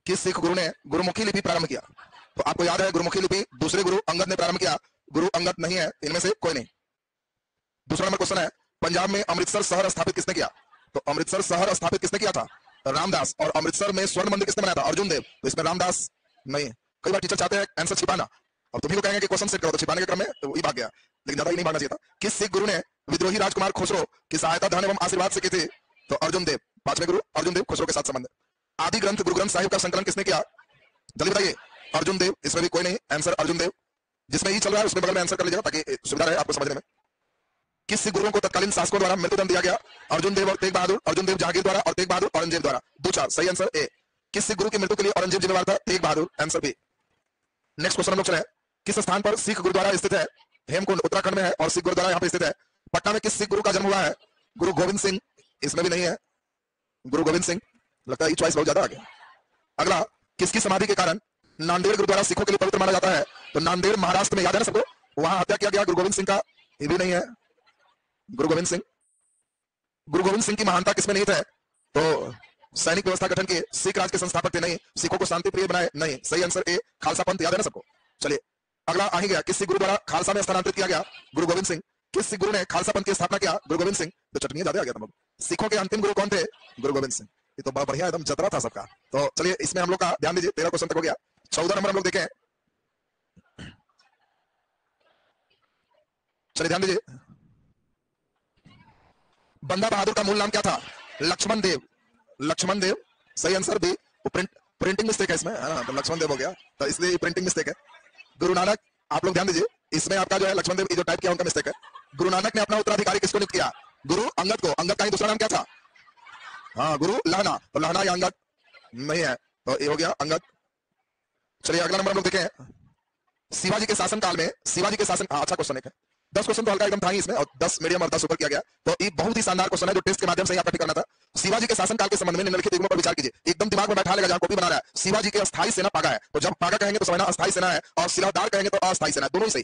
किस सिख गुरु ने गुरुमुखी लिपि प्रारंभ किया? तो आपको याद है गुरुमुखी लिपि दूसरे गुरु अंगद ने प्रारंभ किया, गुरु अंगद नहीं है इनमें से कोई नहीं। दूसरा नंबर क्वेश्चन है, पंजाब में अमृतसर शहर स्थापित किसने किया? तो अमृतसर शहर स्थापित किसने किया था? रामदास। और अमृतसर में स्वर्ण मंदिर किसने बनाया था? अर्जुन देव। तो इसमें रामदास नहीं। कई बार टीचर चाहते हैं आंसर छिपाना, अब तुम्ही को कहेंगे कि क्वेश्चन सेट करो, तो छिपाने के क्रम में तो वही भाग गया, लेकिन ज्यादा ही नहीं भागना चाहिए था। किस सिख गुरु ने विद्रोही राजकुमार खुसरो की सहायता धन एवं आशीर्वाद से की थी? तो अर्जुन देव। पांचवें गुरु अर्जुन देव, खुसरो के साथ संबंध। आदि ग्रंथ गुरु ग्रंथ साहिब का संकलन किसने किया? जल्दी बताइए। अर्जुन देव। इसमें भी कोई नहीं, आंसर अर्जुन देव। जिसमें ही चल रहा है उसमें बगल में आंसर कर लीजिएगा ताकि सुविधा रहे आपको समझने में। किस सिख गुरुओं को तत्कालीन शासकों द्वारा मृत्युदंड दिया गया? अर्जुन देव और तेग बहादुर, अर्जुन देव जहांगीर द्वारा और तेग बहादुर औरंगजेब द्वारा। दो चार सही आंसर ए। किस सिख गुरु की मृत्यु के लिए औरंगजेब जिम्मेवार था? Tegh Bahadur, answer B. Next question हम लोग चले, किस स्थान पर सिख गुरुद्वारा स्थित है? हेमकुंड उत्तराखंड में है और सिख गुरुद्वारा यहाँ पे स्थित है। पटना में किस सिख गुरु का जन्म हुआ है? गुरु गोविंद सिंह। इसमें भी नहीं है गुरु गोविंद सिंह, लगता है चॉइस बहुत ज्यादा आ गया। अगला, किसकी समाधि के कारण नांदेड़ गुरुद्वारा सिखों के लिए पवित्र माना जाता है? तो नांदेड़ महाराष्ट्र में, याद है ना सबको, वहां हत्या किया गया गुरु गोविंद सिंह का, ये भी नहीं है गुरु गोविंद सिंह। गुरु गोविंद सिंह की महानता किसमें नहीं है? तो सैनिक व्यवस्था गठन के सिख राज के संस्थापक थे, नहीं। सिखों को शांति प्रिय बनाए, नहीं। सही आंसर ए खालसा पंथ, याद है ना सबको। चलिए अगला आ ही गया, किस सिख गुरु द्वारा खालसा में स्थानांतरित किया गया? गुरु गोविंद सिंह। किस सिख गुरु ने खालसा पंथ की स्थापना किया? गुरु गोविंद सिंह। तो चटनी ज्यादा आ गया था। सिखों के अंतिम गुरु कौन थे? गुरु गोविंद सिंह। ये तो बड़ा बढ़िया एकदम जतरा था सबका। तो चलिए इसमें हम लोग का ध्यान दीजिए, 13 क्वेश्चन तक हो गया। 14 नंबर हम लोग देखें, चलिए ध्यान दीजिए। बंदा बहादुर का मूल नाम क्या था? लक्ष्मण देव। लक्ष्मण देव, सही आंसर बी। प्रिंटिंग मिस्टेक है इसमें, हाँ, तो लक्ष्मण देव हो गया, तो इसलिए प्रिंटिंग मिस्टेक है। गुरु नानक, आप लोग ध्यान दीजिए, इसमें आपका जो है लक्ष्मण देव जो टाइप किया उनका मिस्टेक है। गुरु नानक ने अपना उत्तराधिकारी किसको नियुक्त किया? गुरु अंगद को। अंगद का ही दूसरा नाम क्या था? हाँ, गुरु लहना। तो लहना या अंगद नहीं है, तो ये हो गया अंगद। चलिए अगला नंबर हम लोग देखें, शिवाजी के शासन काल में, शिवाजी के शासन, अच्छा क्वेश्चन है। 10 क्वेश्चन तो हल्का एकदम था ही इसमें, और 10 मीडियम और 10 ऊपर किया गया, तो ये बहुत ही शानदार क्वेश्चन है जो टेस्ट के माध्यम से आपको ठीक करना था। शिवाजी के शासन काल के संबंध में निम्नलिखित युग्मों पर विचार कीजिए। एकदम दिमाग में बैठा लेगा, जहां कॉपी बना रहा है। शिवाजी के अस्थायी सेना पागा है, तो जब पागा कहेंगे तो समझना अस्थायी सेना है, और सिलादार कहेंगे तो अस्थायी सेना, दोनों ही सही।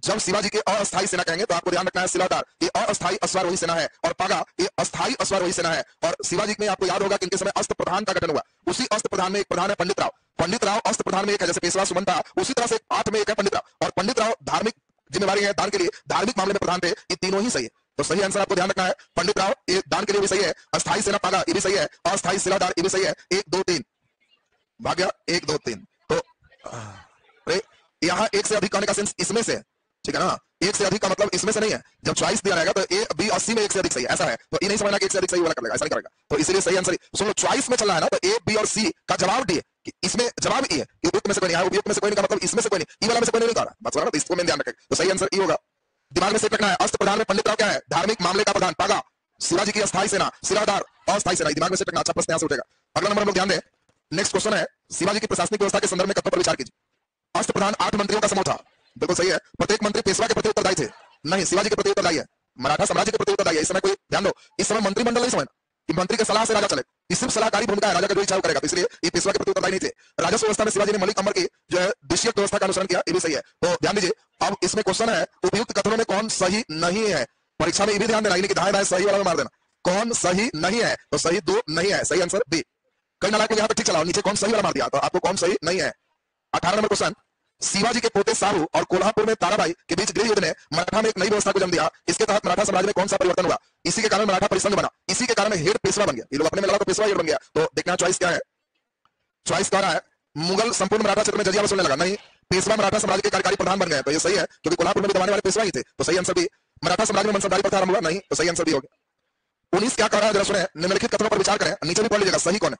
जब शिवाजी के अस्थायी सेना कहेंगे तो आपको ध्यान रखना है सिलादार ये अस्थायी अश्वारोही सेना है, और पागा ये अस्थायी अश्वारोही सेना है। और शिवाजी में आपको याद होगा कि इनके समय अस्त्र प्रधान का गठन हुआ। उसी अस्त्र प्रधान में एक प्रधान है पंडित राव। पंडित राव अस्त्र प्रधान में एक है, जैसे पेशवा सुमन था, उसी तरह से 8 में एक है पंडित राव। और पंडित राव धार्मिक जिम्मेवारी है, दान के लिए, धार्मिक मामले में प्रधान थे। ये तीनों ही सही है, तो सही आंसर आपको ध्यान रखना है। पंडित राव ये दान के लिए भी सही है, अस्थायी सेना पागा ये भी सही है, अस्थायी सिलादार ये भी सही है। 1 2 3 भाग्य 1 2 3। तो यहाँ एक से अधिक कहने का सेंस इसमें से, ठीक है ना, एक से अधिक का मतलब इसमें से नहीं है। जब चॉइस दिया रहेगा तो ए बी और सी में एक से अधिक सही है, ऐसा है, तो ये नहीं समझना कि एक से अधिक सही वाला कर लेगा, ऐसा नहीं करेगा। तो इसलिए सही आंसर सुनो, चॉइस में चलना है ना, तो ए बी और सी का जवाब डी है, कि इसमें जवाब ई है कि उपयुक्त में से कोई नहीं है, उपयुक्त में से कोई नहीं का मतलब इसमें से कोई नहीं, ई वाला में से कोई नहीं कर रहा, बस ना, तो इसको मैं ध्यान रखेगा। तो सही आंसर ई होगा, दिमाग में सेट रखना है। अस्त्र प्रधान में पंडित राव क्या है? धार्मिक मामले का प्रधान। पागा शिवाजी की अस्थायी सेना, सिलादार अस्थायी सेना, दिमाग में सेट रखना। अच्छा प्रश्न यहां से उठेगा। अगला नंबर हम लोग ध्यान दें, नेक्स्ट क्वेश्चन है, शिवाजी की प्रशासनिक व्यवस्था के संदर्भ में कथनों पर विचार कीजिए। अस्त्र प्रधान 8 मंत्रियों का समूह था, बिल्कुल सही है। प्रत्येक मंत्री पेशवा के प्रति उत्तरदायी थे, नहीं, शिवाजी के प्रति उत्तरदायी है। मराठा साम्राज्य के प्रति उत्तरदायी है। इस समय कोई ध्यान दो, इस समय मंत्रिमंडल नहीं समझना कि मंत्री के सलाह से राजा चले, इस सिर्फ सलाहकारी भूमिका है, राजा का जो इच्छा करेगा, तो इसलिए ये पेशवा के प्रति उत्तरदायी नहीं थे। राजस्व व्यवस्था में शिवाजी ने मलिक अमर की जो है द्वितीयक व्यवस्था का अनुसरण किया, ये भी सही है। तो ध्यान दीजिए, अब इसमें क्वेश्चन है उपयुक्त कथनों में कौन सही नहीं है। परीक्षा में ये भी ध्यान देना, कि दाएं दाएं सही वाला में मार देना। कौन सही नहीं है? तो सही 2 नहीं है, सही आंसर बी। कई नालायक लोग यहाँ पे ठीक चलाओ, नीचे कौन सही वाला मार दिया, तो आपको कौन सही नहीं है। 18 नंबर क्वेश्चन, शिवाजी के पोते शाहू और कोल्हापुर में ताराबाई के बीच गृह युद्ध ने मराठा में एक नई व्यवस्था को जन्म दिया। इसके तहत मराठा साम्राज्य में कौन सा परिवर्तन हुआ? इसी के कारण मराठा परिसंघ बना, इसी के कारण हेड पेशवा बन गया। ये लोग अपने में लड़ा तो पेशवा हेड बन गया। तो देखना चॉइस क्या है। चॉइस कह रहा है मुगल संपूर्ण मराठा क्षेत्र में जजिया वसूलने लगा, नहीं, पेशवा मराठा साम्राज्य के कार्यकारी प्रधान बन गए, तो ये सही है, क्योंकि कोल्हापुर में भी दबाने वाले पेशवा ही थे, तो सही आंसर भी। मराठा साम्राज्य में मनसबदारी प्रथा आरंभ हुआ, नहीं, तो सही आंसर भी हो गया। 19 क्या कह रहा है जरा सुने, निम्नलिखित कथनों पर विचार करें। नीचे भी पढ़ लीजिएगा, सही कौन है,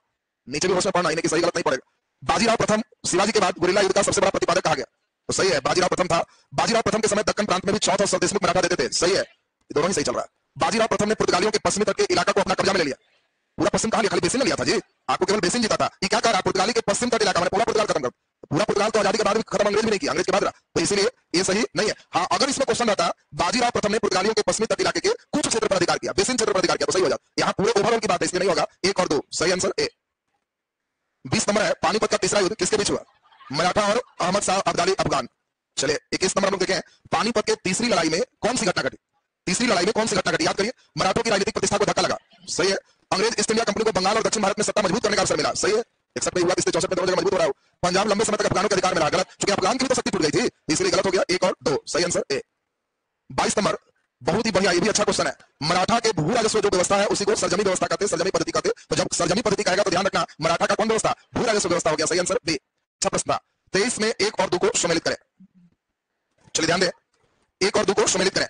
नीचे भी होश में पढ़ना, इन्हें कि सही गलत नहीं पड़ेगा। बाजीराव प्रथम शिवाजी के बाद गुरिल्ला युद्ध का सबसे बड़ा प्रतिपादक कहा गया, तो सही है, बाजीराव प्रथम था। बाजीराव प्रथम के समय दक्कन प्रांत में भी चौथ और सरदेशमुख मराठा देते थे, सही है, दोनों ही सही चल रहा है। बाजीराव प्रथम ने पुर्तगालियों के पश्चिमी तट के इलाका को अपना कब्जा में ले लिया। पूरा पश्चिम कहां लिया? खाली बेसिन ने लिया था जी, आपको केवल बेसिन जीता था। ये क्या कर रहा है? पुर्तगाली के पश्चिम तट इलाका में पूरा पुर्तगाल खत्म कर, पूरा पुर्तगाल तो आजादी के बाद भी खत्म अंग्रेज भी नहीं किया, अंग्रेज के बाद रहा, तो इसीलिए ये सही नहीं है। हाँ, अगर इसमें क्वेश्चन रहता बाजीराव प्रथम ने पुर्तगालियों के पश्चिमी तट इलाके के कुछ क्षेत्र पर अधिकार किया, बेसिन क्षेत्र पर अधिकार किया, तो सही हो जाता। यहाँ पूरे ओवरऑल की बात है, इसलिए नहीं होगा। 1 और 2 सही आंसर ए। 20 नंबर है, पानीपत का तीसरा युद्ध किसके बीच हुआ? मराठा और अहमद शाह अब्दाली अफगान। चलिए 21 नंबर हम लोग देखें, पानीपत के तीसरी लड़ाई में कौन सी घटना घटी? तीसरी लड़ाई में कौन सी घटना घटी? याद करिए, मराठों की राजनीतिक प्रतिष्ठा को धक्का लगा, सही है। अंग्रेज ईस्ट इंडिया कंपनी को बंगाल और दक्षिण भारत में सत्ता मजबूत करने का अवसर मिला। सही है, 61 में हुआ, इससे 64 में दोनों जगह मजबूत हो रहा है। पंजाब लंबे समय तक अफगानों के अधिकार में रहा। गलत, क्योंकि अफगान की भी तो शक्ति टूट गई थी, इसलिए गलत हो गया। 1 और 2 सही आंसर ए। 22 नंबर, बहुत ही बढ़िया, ये भी अच्छा क्वेश्चन है। मराठा के भू राजस्व जो व्यवस्था है उसी को सरजमी व्यवस्था कहते हैं, सरजमी पद्धति कहते हैं। तो जब सरजमी पद्धति कहेगा तो ध्यान रखना मराठा का कौन व्यवस्था, भू राजस्व व्यवस्था हो गया। सही आंसर बी। अच्छा प्रश्न था। 23 में 1 और 2 को सम्मिलित करें। चलिए ध्यान दें, 1 और 2 को सम्मिलित करें।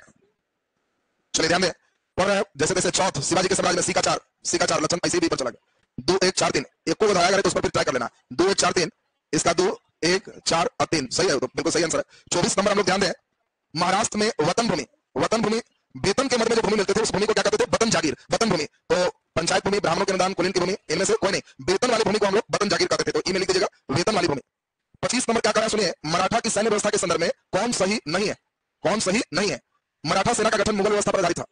चलिए ध्यान दें, और जैसे जैसे चौथ शिवाजी के साम्राज्य में सी का 4 लक्षण ऐसे भी पर चला गया। 2 1 4 3 एक को बताया गया तो उस पर फिर ट्राई कर लेना। 2 1 4 3 इसका 2 1 4 और 3 सही है, तो बिल्कुल सही आंसर है। 24 नंबर हम लोग ध्यान दें, महाराष्ट्र में वतन भूमि वेतन के मद में जो भूमि मिलते थे उस भूमि को क्या कहते थे, वतन जागीर, वतन भूमि। तो पंचायत भूमि, ब्राह्मणों के अनुदान, कुलीन की भूमि, इनमें से कोई नहीं, वेतन वाली भूमि को हम लोग वतन जागीर कहते थे। तो ई में लिख दीजिएगा वेतन वाली भूमि। 25 नंबर क्या कर रहा है सुनिए, मराठा की सैन्य व्यवस्था के संदर्भ में कौन सही नहीं है, कौन सही नहीं है। मराठा सेना का गठन मुगल व्यवस्था पर आधारित था।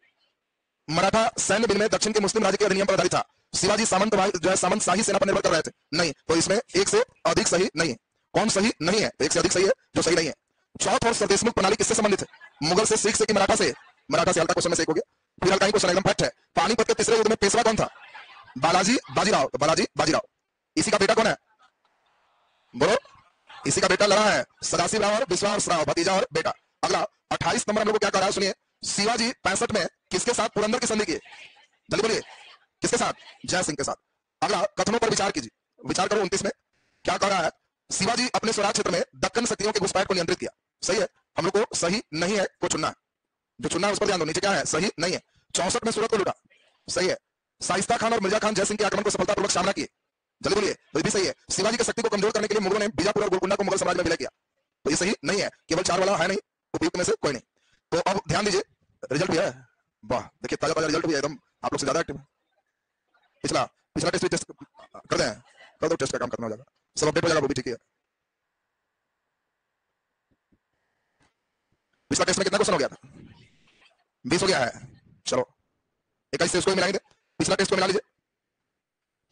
मराठा सैन्य विनिमय दक्षिण के मुस्लिम राज्य के अधिनियम पर आधारित था। शिवाजी सामंत जो है सामंत शाही सेना पर निर्भर कर रहे थे, नहीं। तो इसमें एक से अधिक सही नहीं है। कौन सही नहीं है, एक से अधिक सही है जो सही नहीं है। चौथ और सरदेशमुख प्रणाली किससे संबंधित है, मुगल से, सिख से कि मराठा से। मराठा से। हल्का क्वेश्चन में से एक हो गया, फिर हल्का ही क्वेश्चन एकदम फैक्ट है। पानीपत के तीसरे युद्ध में पेशवा कौन था, बालाजी बाजीराव। तो बालाजी बाजीराव। इसी का बेटा कौन है, बोलो, इसी का बेटा लड़ा है सदाशिव राव और विश्वास राव, भतीजा और बेटा। अगला 28 नंबर हम लोग को क्या कर रहा है सुनिए, शिवाजी 65 में किसके साथ पुरंदर की संधि की, जल्दी बोलिए, किसके साथ, जय सिंह के साथ। अगला कथनों पर विचार कीजिए, विचार करो। 29 में क्या कह रहा है, शिवाजी अपने स्वराज क्षेत्र में दक्कन शक्तियों के घुसपैठ को नियंत्रित किया। सही है, हम लोग को सही नहीं है को चुनना है, जो चुनना है उस पर ध्यान दो। नीचे क्या है, सही नहीं है। 64 में सूरत को लूटा। सही है। शाइस्ता खान और मिर्जा खान जय सिंह के आक्रमण को सफलतापूर्वक सामना किए, जल्दी बोलिए, तो ये भी सही है। शिवाजी की शक्ति को कमजोर करने के लिए मुगलों ने बीजापुर और गोलकुंडा को मुगल समाज में विलय किया, तो ये सही नहीं है। केवल 4 वाला है नहीं, उपयुक्त में से कोई नहीं। तो अब ध्यान दीजिए, रिजल्ट भी है, वाह देखिए, ताजा ताजा रिजल्ट भी है एकदम, आप लोग से ज्यादा एक्टिव। पिछला पिछला टेस्ट भी टेस्ट कर दें, कर दो, टेस्ट का काम खत्म हो जाएगा, सब अपडेट हो जाएगा, वो भी ठीक है। पिछला टेस्ट में कितना क्वेश्चन हो गया था, 20 हो गया है। चलो 21 से उसको मिलाएंगे, पिछला टेस्ट को मिला लीजिए।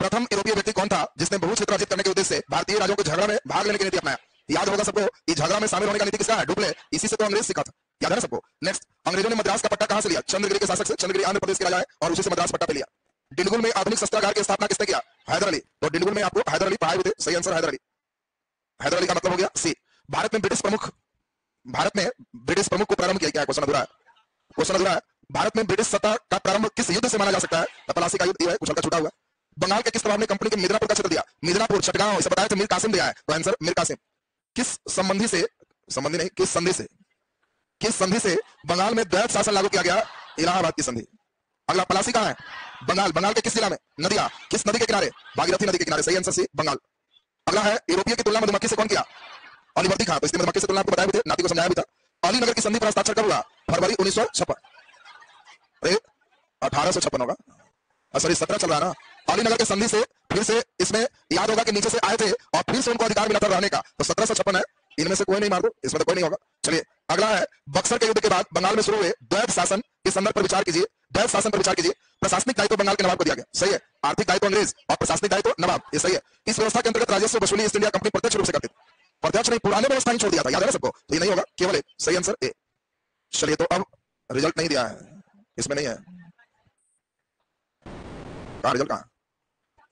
प्रथम यूरोपीय व्यक्ति कौन था जिसने बहु क्षेत्र अर्जित करने के उद्देश्य से भारतीय राज्यों को झगड़ा में भाग लेने की नीति अपनाया। याद होगा सबको, इस झगड़ा में शामिल होने का नीति किसका है, डुप्ले। इसी से तो अंग्रेज सीखा था, याद है ना सबको। नेक्स्ट, अंग्रेजों ने मद्रास का पट्टा कहां से लिया, चंद्रगिरी के शासक से। चंद्रगिरी आंध्र प्रदेश के राजा है और उसी से मद्रास पट्टा पे लिया। डिंडगुल में आधुनिक शस्त्रागार की स्थापना किसने किया, हैदर अली। तो डिंडगुल में आपको हैदर अली पढ़ाए हुए थे, सही आंसर हैदर अली। हैदर अली का मतलब हो गया सी। भारत में ब्रिटिश प्रमुख को प्रारंभ किया, क्या क्वेश्चन अधूरा है, क्वेश्चन अधूरा है। भारत में ब्रिटिश सत्ता का प्रारंभ किस युद्ध से माना जा सकता है, तपलासी का युद्ध, ये है कुछ हल्का छूटा हुआ। बंगाल के किस प्रभाव ने कंपनी के मिदनापुर का क्षेत्र दिया, मिदनापुर चटगांव, इसे बताया था मीर कासिम दिया है, तो आंसर मीर कासिम। किस संबंधी से, संबंधी नहीं, किस संधि से बंगाल में द्वैत शासन लागू किया गया, इलाहाबाद की संधि। अगला, पलासी कहां है, बंगाल के किस जिला में, नदिया, किस नदी के किनारे, भागीरथी नदी के किनारे, सही आंसर सी, बंगाल। अगला है, यूरोपीय की तुलना मधुमक्खी से कौन किया, अलीवर्दी खां। तो इसलिए मधुमक्खी से तुलना आपको बताया भी थे, नाती को समझाया भी था। अलीनगर की संधि पर हस्ताक्षर कब हुआ, फरवरी 1956। अरे 1856 होगा, सॉरी 17 चल रहा है ना। अलीनगर के संधि से फिर से, इसमें याद होगा कि नीचे से आए थे और फिर से उनको अधिकार मिला था रहने का, तो 1756 है। इनमें से कोई नहीं मार दो, इसमें तो कोई नहीं होगा। चलिए अगला है, बक्सर के युद्ध के बाद बंगाल में शुरू हुए द्वैत शासन के संदर्भ पर विचार कीजिए। द्वैत शासन पर विचार कीजिए। प्रशासनिक दायित्व बंगाल के नवाब को दिया गया, सही है। आर्थिक दायित्व अंग्रेज और प्रशासनिक दायित्व नवाब, ये सही है। इस व्यवस्था के अंतर्गत राजस्व वसूली ईस्ट इंडिया कंपनी प्रत्यक्ष रूप से करती थी, प्रत्यक्ष नहीं, पुराने व्यवस्था ही छोड़ दिया था, याद है ना सबको, तो ये नहीं होगा, केवल एक, सही आंसर ए। चलिए तो अब रिजल्ट नहीं दिया है, इसमें नहीं है, कहा रिजल्ट, कहा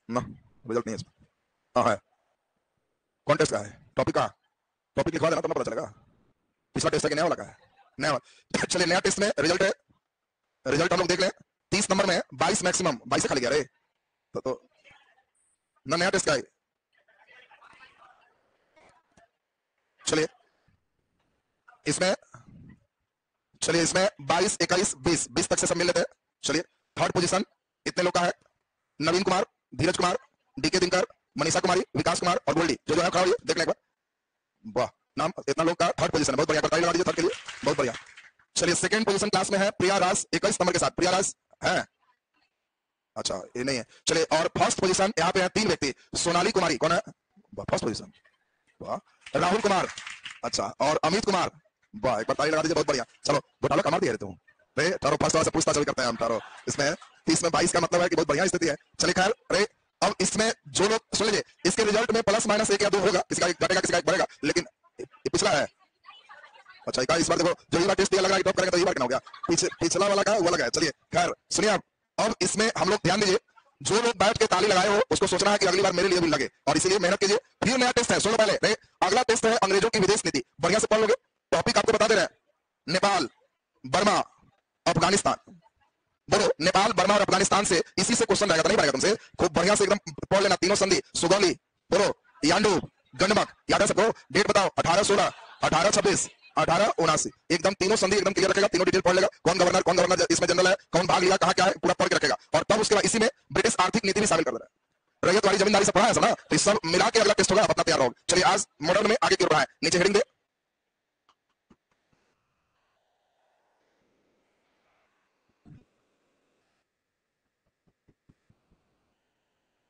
ना, रिजल्ट नहीं है इसमें, हाँ है, कॉन्टेस्ट का है, टॉपिक का, टॉपिक लिखवा देना तो पता चलेगा। पिछला टेस्ट है कि नया वाला का है, नया वाला। चलिए नया टेस्ट में रिजल्ट है, रिजल्ट हम लोग देख लें। 30 नंबर में 22 मैक्सिमम, 22 से खाली गया रे, तो ना नया टेस्ट का है। चलिए इसमें 22, 21, 20 तक से सब मिल लेते हैं। चलिए थर्ड पोजीशन इतने लोग का है, नवीन कुमार, धीरज कुमार, डीके दिनकर, मनीषा कुमारी, विकास कुमार और गोल्डी, जो है खड़ा, देख लें एक बार, वाह नाम इतना लोग का थर्ड पोजीशन, बहुत बढ़िया, बताइए लगा दीजिए थर्ड के लिए, बहुत बढ़िया। चलिए सेकंड पोजीशन क्लास में है प्रिया राज 21 नंबर के साथ, प्रिया राज है, अच्छा ये नहीं है। चलिए और फर्स्ट पोजीशन यहाँ पे है 3 व्यक्ति, सोनाली कुमारी कौन है, फर्स्ट पोजीशन, वाह, राहुल कुमार, अच्छा, और अमित कुमार, वाह एक बार ताली लगा दीजिए, बहुत बढ़िया। चलो घोटाला कमाल दिया तुम रे, तारो फर्स्ट वाला से पूछताछ भी करते हैं हम तारो। इसमें 30 में 22 का मतलब है कि बहुत बढ़िया स्थिति है। चलिए खैर रे, अब इसमें जो लोग सुन लीजिए, इसके रिजल्ट में प्लस माइनस 1 या 2 होगा, किसी का एक घटेगा किसी का एक बढ़ेगा, लेकिन ये पिछला है, अच्छा इस बार देखो जो ये बार टेस्ट दिया लग रहा है टॉप करेंगे तो ये बार क्या हो गया, पिछला वाला का वो लगा है। चलिए खैर सुनिए अब इसमें हम लोग ध्यान दीजिए, जो लोग बैठ के ताली लगाए हो उसको सोचना है कि अगली बार मेरे लिए भी लगे, और इसीलिए मेहनत कीजिए। फिर नया टेस्ट है, सुनो पहले। अगला टेस्ट है अंग्रेजों की विदेश नीति। बढ़िया से पढ़ लोगे। टॉपिक आपको बता दे रहे हैं, नेपाल, बर्मा, अफगानिस्तान। बोलो, नेपाल, बर्मा और अफगानिस्तान से इसी से क्वेश्चन रहेगा, तो नहीं पड़ेगा तुमसे। खूब बढ़िया से एकदम पढ़ लेना। तीनों संधि, सुगौली, बोलो, यांडू, गंडमक, याद है सबको? डेट बताओ। 1816, 1826, 1879। एकदम तीनों संधि एकदम क्लियर रखेगा, तीनों डिटेल पढ़ लेगा। कौन गवर्नर इसमें जनरल है, कौन भाग लिया, कहां क्या है, पूरा पढ़ के रखेगा। और तब उसके बाद इसी में ब्रिटिश आर्थिक नीति भी शामिल कर दे रहा है। रैयत वाली जमींदारी से पढ़ा है सब ना, तो सब मिला के अगला टेस्ट होगा, अपना तैयार रहोगे। चलिए आज मॉडर्न में आगे क्यों रहा है, नीचे हेडिंग दे।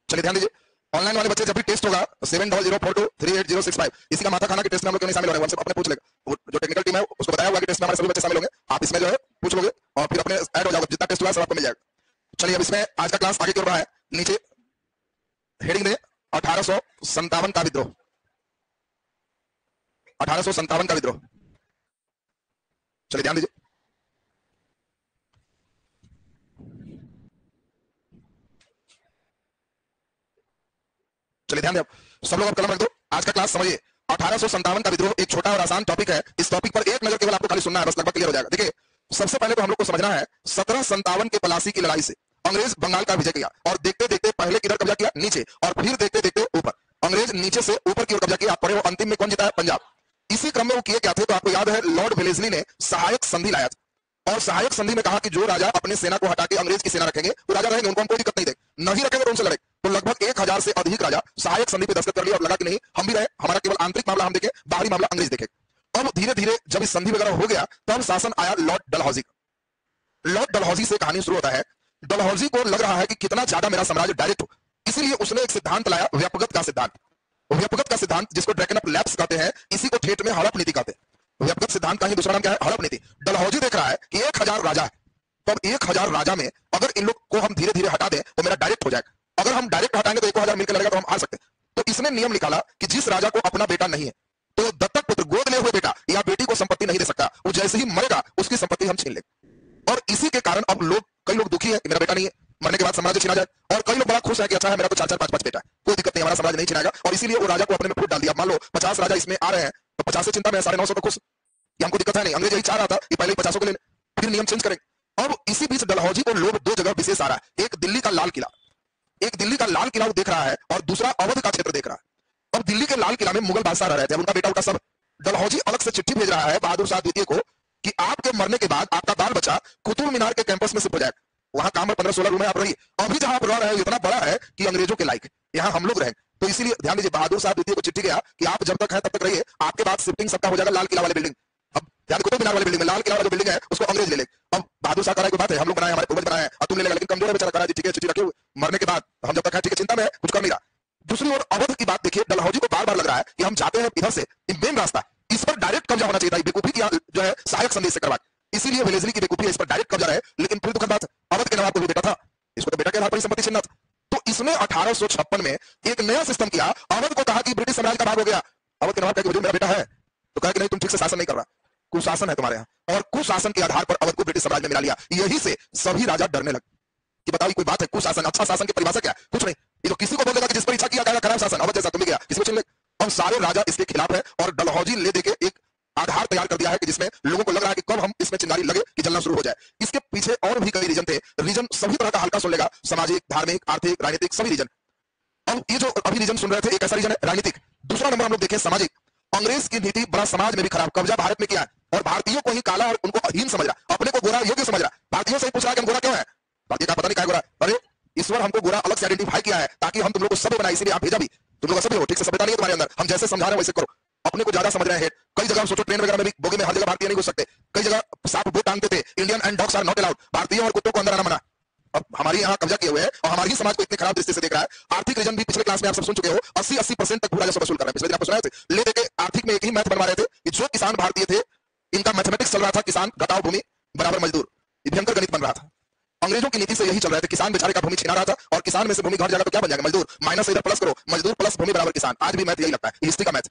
चलिए ध्यान दीजिए, ऑनलाइन वाले बच्चे जब भी टेस्ट होगा 7004238065, इसी का माथा खाना के टेस्ट में हम लोग क्यों नहीं शामिल हो रहे हैं, वो अपने पूछ लेगा। वो जो टेक्निकल टीम है उसको बताया हुआ कि टेस्ट में हमारे सभी बच्चे शामिल होंगे। आप इसमें जो है पूछ लोगे और फिर अपने ऐड हो जाओगे, जितना टेस्ट हुआ सब आपको मिल जाएगा। चलिए अब इसमें आज का क्लास आगे क्यों रहा है, नीचे हेडिंग दे 1857 का विद्रोह। 1857 का विद्रोह। चलिए ध्यान दीजिए, चलिए ध्यान दो सब लोग, अब कलम रख दो। आज का क्लास समझिए। 1857 का विद्रोह एक छोटा और आसान टॉपिक है। इस टॉपिक पर एक नजर केवल आपको खाली सुनना है, बस लगभग क्लियर हो जाएगा। देखिए, सबसे पहले तो हम लोग को समझना है 1757 के प्लासी की लड़ाई से अंग्रेज बंगाल का विजय किया, और देखते देखते पहले किधर कब्जा किया, नीचे, और फिर देखते देखते ऊपर। अंग्रेज नीचे से ऊपर की ओर कब्जा किया। आप पढ़े हो, अंतिम में कौन जीता है, पंजाब। इसी क्रम में वो किए क्या थे, तो आपको याद है लॉर्ड वेलेस्ली ने सहायक संधि लाया था, और सहायक संधि में कहा कि जो राजा अपने सेना को हटा के अंग्रेज की सेना रखेंगे वो राजा रहेंगे, उनको हम कोई दिक्कत नहीं देंगे, नहीं रखेंगे तो उनसे लड़े। तो लगभग 1000 से अधिक राजा सहायक संधि पे दस्तखत कर लिया, और लगा कि नहीं हम भी रहे, हमारा केवल आंतरिक मामला हम देखें, बाहरी मामला अंग्रेज देखे। अब धीरे धीरे जब इस संधि वगैरह हो गया, तब शासन आया लॉर्ड डलहौजी। लॉर्ड डलहौजी से कहानी शुरू होता है। डलहौजी को लग रहा है कि कितना ज्यादा मेरा साम्राज्य डायरेक्ट हो, इसीलिए उसने एक सिद्धांत लाया, व्यापकता का सिद्धांत। व्यापकता का सिद्धांत, जिसको ड्रैकन ऑफ लैप्स कहते हैं, इसी को ठेठ में हड़प नीति कहते हैं। व्यापक सिद्धांत का ही दूसरा नाम क्या है, हड़प नीति। डलहौजी देख रहा है कि 1000 राजा है, तो अब 1000 राजा में अगर इन लोग को हम धीरे धीरे हटा दें तो मेरा डायरेक्ट हो जाएगा। अगर हम डायरेक्ट हटाएंगे तो 1000 मिलकर लड़ेगा तो हम हार सकते हैं। तो इसने नियम निकाला कि जिस राजा को अपना बेटा नहीं है, तो दत्तक पुत्र, गोद में हुए बेटा या बेटी को संपत्ति नहीं दे सकता, वो जैसे ही मरेगा उसकी संपत्ति हम छीन लेंगे। और इसी के कारण अब लोग, कई लोग दुखी है कि मेरा बेटा नहीं है, मरने के बाद साम्राज्य छीना जाए, और कई लोग बड़ा खुश है कि अच्छा है मेरा तो 4-4, 5-5 बेटा है, कोई दिक्कत नहीं, हमारा साम्राज्य नहीं छीनाएगा। और इसीलिए वो राजा को अपने में फूट डाल दिया। मान लो 50 राजा इसमें आ रहे हैं, तो 50 से चिंता में 950 को खुश कि हमको दिक्कत है नहीं। अंग्रेज यही चाह रहा था कि पहले 50 को ले, फिर नियम चेंज करेंगे। अब इसी बीच डलहौजी को लोग दो जगह विशेष आ रहा है, एक दिल्ली का लाल किला, एक दिल्ली का लाल किला वो देख रहा है, और दूसरा अवध का क्षेत्र देख रहा है। अब दिल्ली के लाल किला में मुगल बादशाह रह रहे थे, उनका बेटा उनका सब। डलहौजी अलग से चिट्ठी भेज रहा है बहादुर शाह द्वितीय को कि आपके मरने के बाद आपका बाल बच्चा कुतुब मीनार के कैंपस में शिफ्ट हो जाएगा, वहां काम में 15-16 रूम है, आप रहिए। अभी जहां आप रह रहे हैं इतना बड़ा है कि अंग्रेजों के लायक, यहाँ हम लोग रहेंगे। तो इसीलिए ध्यान दीजिए, बहादुर शाह द्वितीय को चिट्ठी गया कि आप जब तक है तब तक रहिए, आपके बाद शिफ्टिंग सबका हो जाएगा लाल किला वाले बिल्डिंग। अब ध्यान, कुतुब मीनार वाली बिल्डिंग में, लाल किला वाला जो बिल्डिंग है उसको अंग्रेज ले ले। अब बहादुर शाह का कोई बात है, हम लोग बनाए, हमारे पूर्वज बनाए, अब तुम ले लेगा, लेकिन कमजोर है बेचारा, करा ठीक है, चिट्ठी रखे हुए, मरने के बाद हम जब तक है ठीक है, चिंता में कुछ कर नहीं रहा। दूसरी ओर अवध की बात देखिए, डलहौजी को बार बार लग रहा है कि हम जाते हैं इधर से, मेन रास्ता, इस पर डायरेक्ट कब्जा होना चाहिए था, बेवकूफी की जो है सहायक संदेश से करवा, इसीलिए वेलेस्ली की बेवकूफी है, इस पर डायरेक्ट कब्जा रहे। लेकिन फिर दुखद बात, अवध के नवाब को भी बेटा था, इसको तो बेटा के आधार पर संपत्ति छीनना था। तो इसने 1856 में एक नया सिस्टम किया, अवध को कहा कि ब्रिटिश साम्राज्य का भाग हो गया। अवध के नवाब कहा कि मेरा बेटा है, तो कहा कि नहीं तुम ठीक से शासन नहीं कर रहा, कुशासन है तुम्हारे यहाँ, और कुशासन के आधार पर अवध को ब्रिटिश साम्राज्य में मिला लिया। यही से सभी राजा डरने लगे कि बताओ कोई बात है, कुशासन, अच्छा शासन की परिभाषा क्या है, कुछ नहीं, ये तो किसी को बोलेगा कि जिस पर इच्छा किया जाएगा खराब शासन, अवध जैसा तुम्हें गया किसी को छीन ले। और सारे राजा इसके खिलाफ है, और डलहौजी ले देके एक आधार तैयार कर दिया है कि जिसमें लोगों को लग रहा है कि कब हम इसमें चिंगारी लगे कि जलना शुरू हो जाए। इसके पीछे और भी कई रीजन थे, रीजन सभी तरह का हल्का सुन लेगा, सामाजिक, धार्मिक, आर्थिक, राजनीतिक, सभी रीजन। अब ये जो अभी रीजन सुन रहे थे, एक ऐसा रीजन है राजनीतिक। दूसरा नंबर हम लोग देखें सामाजिक। अंग्रेज की नीति बड़ा समाज में भी खराब, कब्जा भारत में किया है, और भारतीयों को ही काला और उनको हीन समझ रहा, अपने को गोरा योग्य समझ रहा। भारतीयों से पूछ रहा है कि हम गोरा क्यों है, भारतीय का पता नहीं क्या गोरा, अरे ईश्वर हमको गोरा अलग से आइडेंटिफाई किया है ताकि हम तुम लोग को सभ्य बनाए, इसीलिए आप भेजा भी, तुम लोग सभ्य हो, ठीक से सभ्यता नहीं है तुम्हारे अंदर, हम जैसे समझा रहे हैं वैसे करो, अपने को ज्यादा समझ रहे हैं। कई जगह सोचो ट्रेन वगैरह में भी, बोगी में हर जगह भारतीय नहीं घुस सकते, कई जगह सांप बोट टांगते थे, Indian and dogs are not allowed, भारतीय और कुत्तों को अंदर आना मना। अब हमारी यहाँ कब्जा किए हुए हैं, और हमारी समाज को इतने खराब दृष्टि से देख रहा है। आर्थिक रीजन भी पिछले क्लास में आप सब सुन चुके हो, 80% तक पूरा वसूल कर रहे हैं। पिछले दिन आपको सुनाया थे, ले देके आर्थिक में एक ही मैथ बनवा रहे थे कि जो किसान भारतीय थे, इनका मैथमेटिक्स चल रहा था, किसान घटाओ भूमि बराबर मजदूर, भयंकर गणित बन रहा था। अंग्रेजों की नीति से यही चल रहा था, किसान बेचारे का भूमि छीना रहा था, और किसान में से भूमि घट जाएगा तो क्या बन जाएगा, मजदूर, माइनस इधर प्लस करो, मजदूर प्लस भूमि बराबर किसान। आज भी मैथ यही लगता है, हिस्ट्री का मैथ।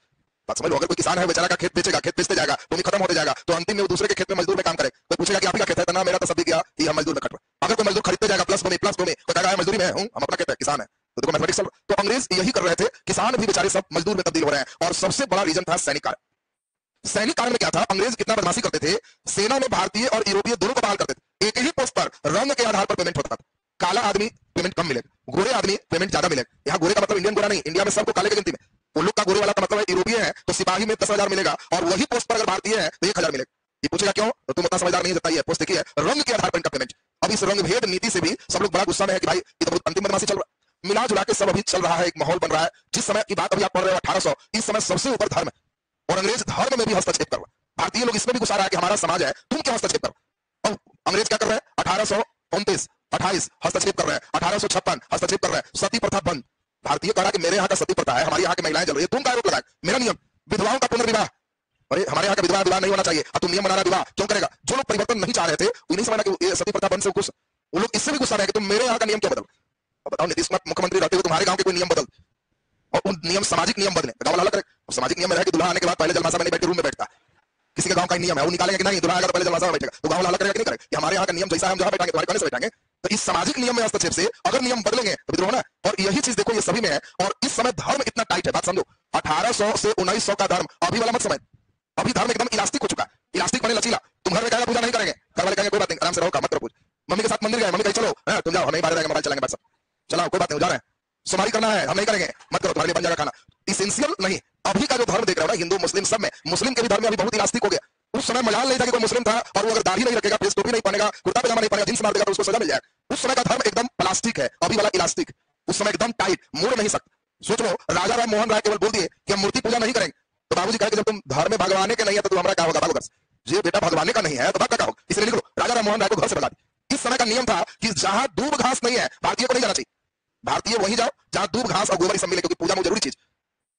बात समझ लो, अगर कोई किसान है बेचारा का खेत बेचेगा, खेत बेचते जाएगा, भूमि खत्म होते जाएगा, तो अंतिम में वो दूसरे के खेत में मजदूर में काम करे, तो पूछेगा कि आप ही का खेत है, तो ना मेरा तो सब भी गया कि हम मजदूर में खट रहे। अगर कोई मजदूर खरीदते जाएगा प्लस दो में तो कहेगा मजदूरी में हूं, हम अपना कहते हैं किसान है, तो देखो मैथमेटिक्स। तो अंग्रेज यही कर रहे थे, किसान भी बेचारे सब मजदूर में तब्दील हो रहे हैं। और सबसे बड़ा रीजन था सैनिक कार्य। सैनिक कार्य में क्या था, अंग्रेज कितना बदमाशी करते थे, सेना में भारतीय और यूरोपीय दोनों को बहाल करते थे। एक ही पोस्ट पर रंग के आधार पर पेमेंट होता था। काला आदमी पेमेंट कम मिलेगा, गोरे आदमी पेमेंट ज्यादा मिलेगा। यहाँ गोरे का मतलब इंडियन गोरा नहीं, इंडिया में सबको काले की गिनती में। वो लोग का गोरे वाला का मतलब है यूरोपीय है तो सिपाही में 10,000 मिलेगा, और वही पोस्ट पर अगर भारतीय है तो 1,000 मिलेगा। ये पूछेगा क्यों, तो तुम उतना समझदार नहीं, है पोस्ट देखिए रंग के आधार पर इनका पेमेंट। अब इस रंग भेद नीति से भी सब लोग बड़ा गुस्सा में है कि भाई ये तो अंतिम बदमाशी चल रहा है। मिला जुला के सब अभी चल रहा है, एक माहौल बन रहा है। जिस समय की बात अभी आप पढ़ रहे हो 1800, इस समय सबसे ऊपर धर्म है और अंग्रेज धर्म में भी हस्तक्षेप कर रहा है। भारतीय लोग इसमें भी गुस्सा रहा है कि हमारा समाज है, तुम क्यों हस्तक्षेप करो। अब अंग्रेज क्या कर रहे हैं, 1829 28 हस्तक्षेप कर रहे हैं, 1856 हस्तक्षेप कर रहे हैं, सती प्रथा बंद। भारतीय कहा कि मेरे यहाँ का सती प्रथा है, हमारे यहाँ की महिलाएं जल रही है, तुम क्या आरोप लगाए। मेरा नियम विधवाओं का पुनर्विवाह, अरे हमारे यहाँ का विधवा विवाह नहीं होना चाहिए, अब तुम नियम बना रहा विवाह क्यों करेगा। जो लोग परिवर्तन नहीं चाह रहे थे उन्हीं समझना कि ये सती प्रथा बंद से कुछ, वो लोग इससे भी गुस्सा रहे कि तुम मेरे यहाँ का नियम क्यों बदल। अब बताओ नीतीश कुमार मुख्यमंत्री रहते हुए तुम्हारे गांव के कोई नियम बदल, और उन नियम सामाजिक नियम बदले, गांव वाला अलग करे। सामाजिक नियम में रहे कि दुल्हा आने के बाद पहले जलमासा में नहीं बैठे, रूम में बैठता। किसी के गांव का नियम है, वो निकालेंगे कि नहीं, दुल्हा आएगा तो पहले जलमासा में बैठेगा, तो गांव वाला अलग करेगा कि नहीं करेगा। हमारे यहाँ का नियम जैसा हम जहां बैठेंगे तुम्हारे कहने से बैठेंगे। तो इस सामाजिक नियम में हस्तक्षेप से अगर नियम बदलेंगे तो विद्रोह होना। और यही चीज देखो ये सभी में है। और इस समय धर्म इतना टाइट है, बात समझो, 1800 से 1900 का धर्म अभी वाला मत समझ। अभी धर्म एकदम इलास्टिक हो चुका है, इलास्टिक बने लचीला। तुम घर में कहेगा पूजा नहीं करेंगे, घर वाले कहेंगे कोई बात नहीं, आराम से रहो, मत करो पूजा। मम्मी के साथ मंदिर गए, मम्मी कहे चलो तुम जाओ, हमें बाहर जाएंगे, मोबाइल चलाएंगे, बस चलाओ, कोई बात नहीं, जा रहे हैं, सुमारी करना है हम नहीं करेंगे, मत करो, तुम्हारे लिए बन जाएगा खाना। इसेंशियल नहीं। अभी का जो धर्म देख रहे हो ना, हिंदू मुस्लिम सब में, मुस्लिम के भी धर्म में अभी बहुत इलास्टिक हो गया। उस समय मजाल नहीं था कि कोई मुस्लिम था और वो अगर दाढ़ी नहीं रखेगा, फेस टोपी नहीं पहनेगा, कुर्ता पजामा नहीं पहनेगा, जींस मार देगा तो उसको सजा मिल जाएगा। उस समय का धर्म एकदम प्लास्टिक है, अभी वाला इलास्टिक। उस समय एकदम टाइट, मोड़ नहीं सकता। सोच लो राजा राम मोहन राय केवल बोल दिए कि हम मूर्ति पूजा नहीं करेंगे, तो बाबूजी कहे कि जब तुम धर्म में भगवान के नहीं है तो हमारा क्या होगा, भागो घर से। ये बेटा भगवान का नहीं है तो भाग क्या होगा, इसलिए लिख लो राजा राम मोहन राय को घर से भगा दी। इस समय का नियम था कि जहां दूब घास नहीं है भारतीय को नहीं जाना चाहिए। भारतीय वहीं जाओ जहां दूब घास और गोबर सब मिले, क्योंकि पूजा में जरूरी चीज।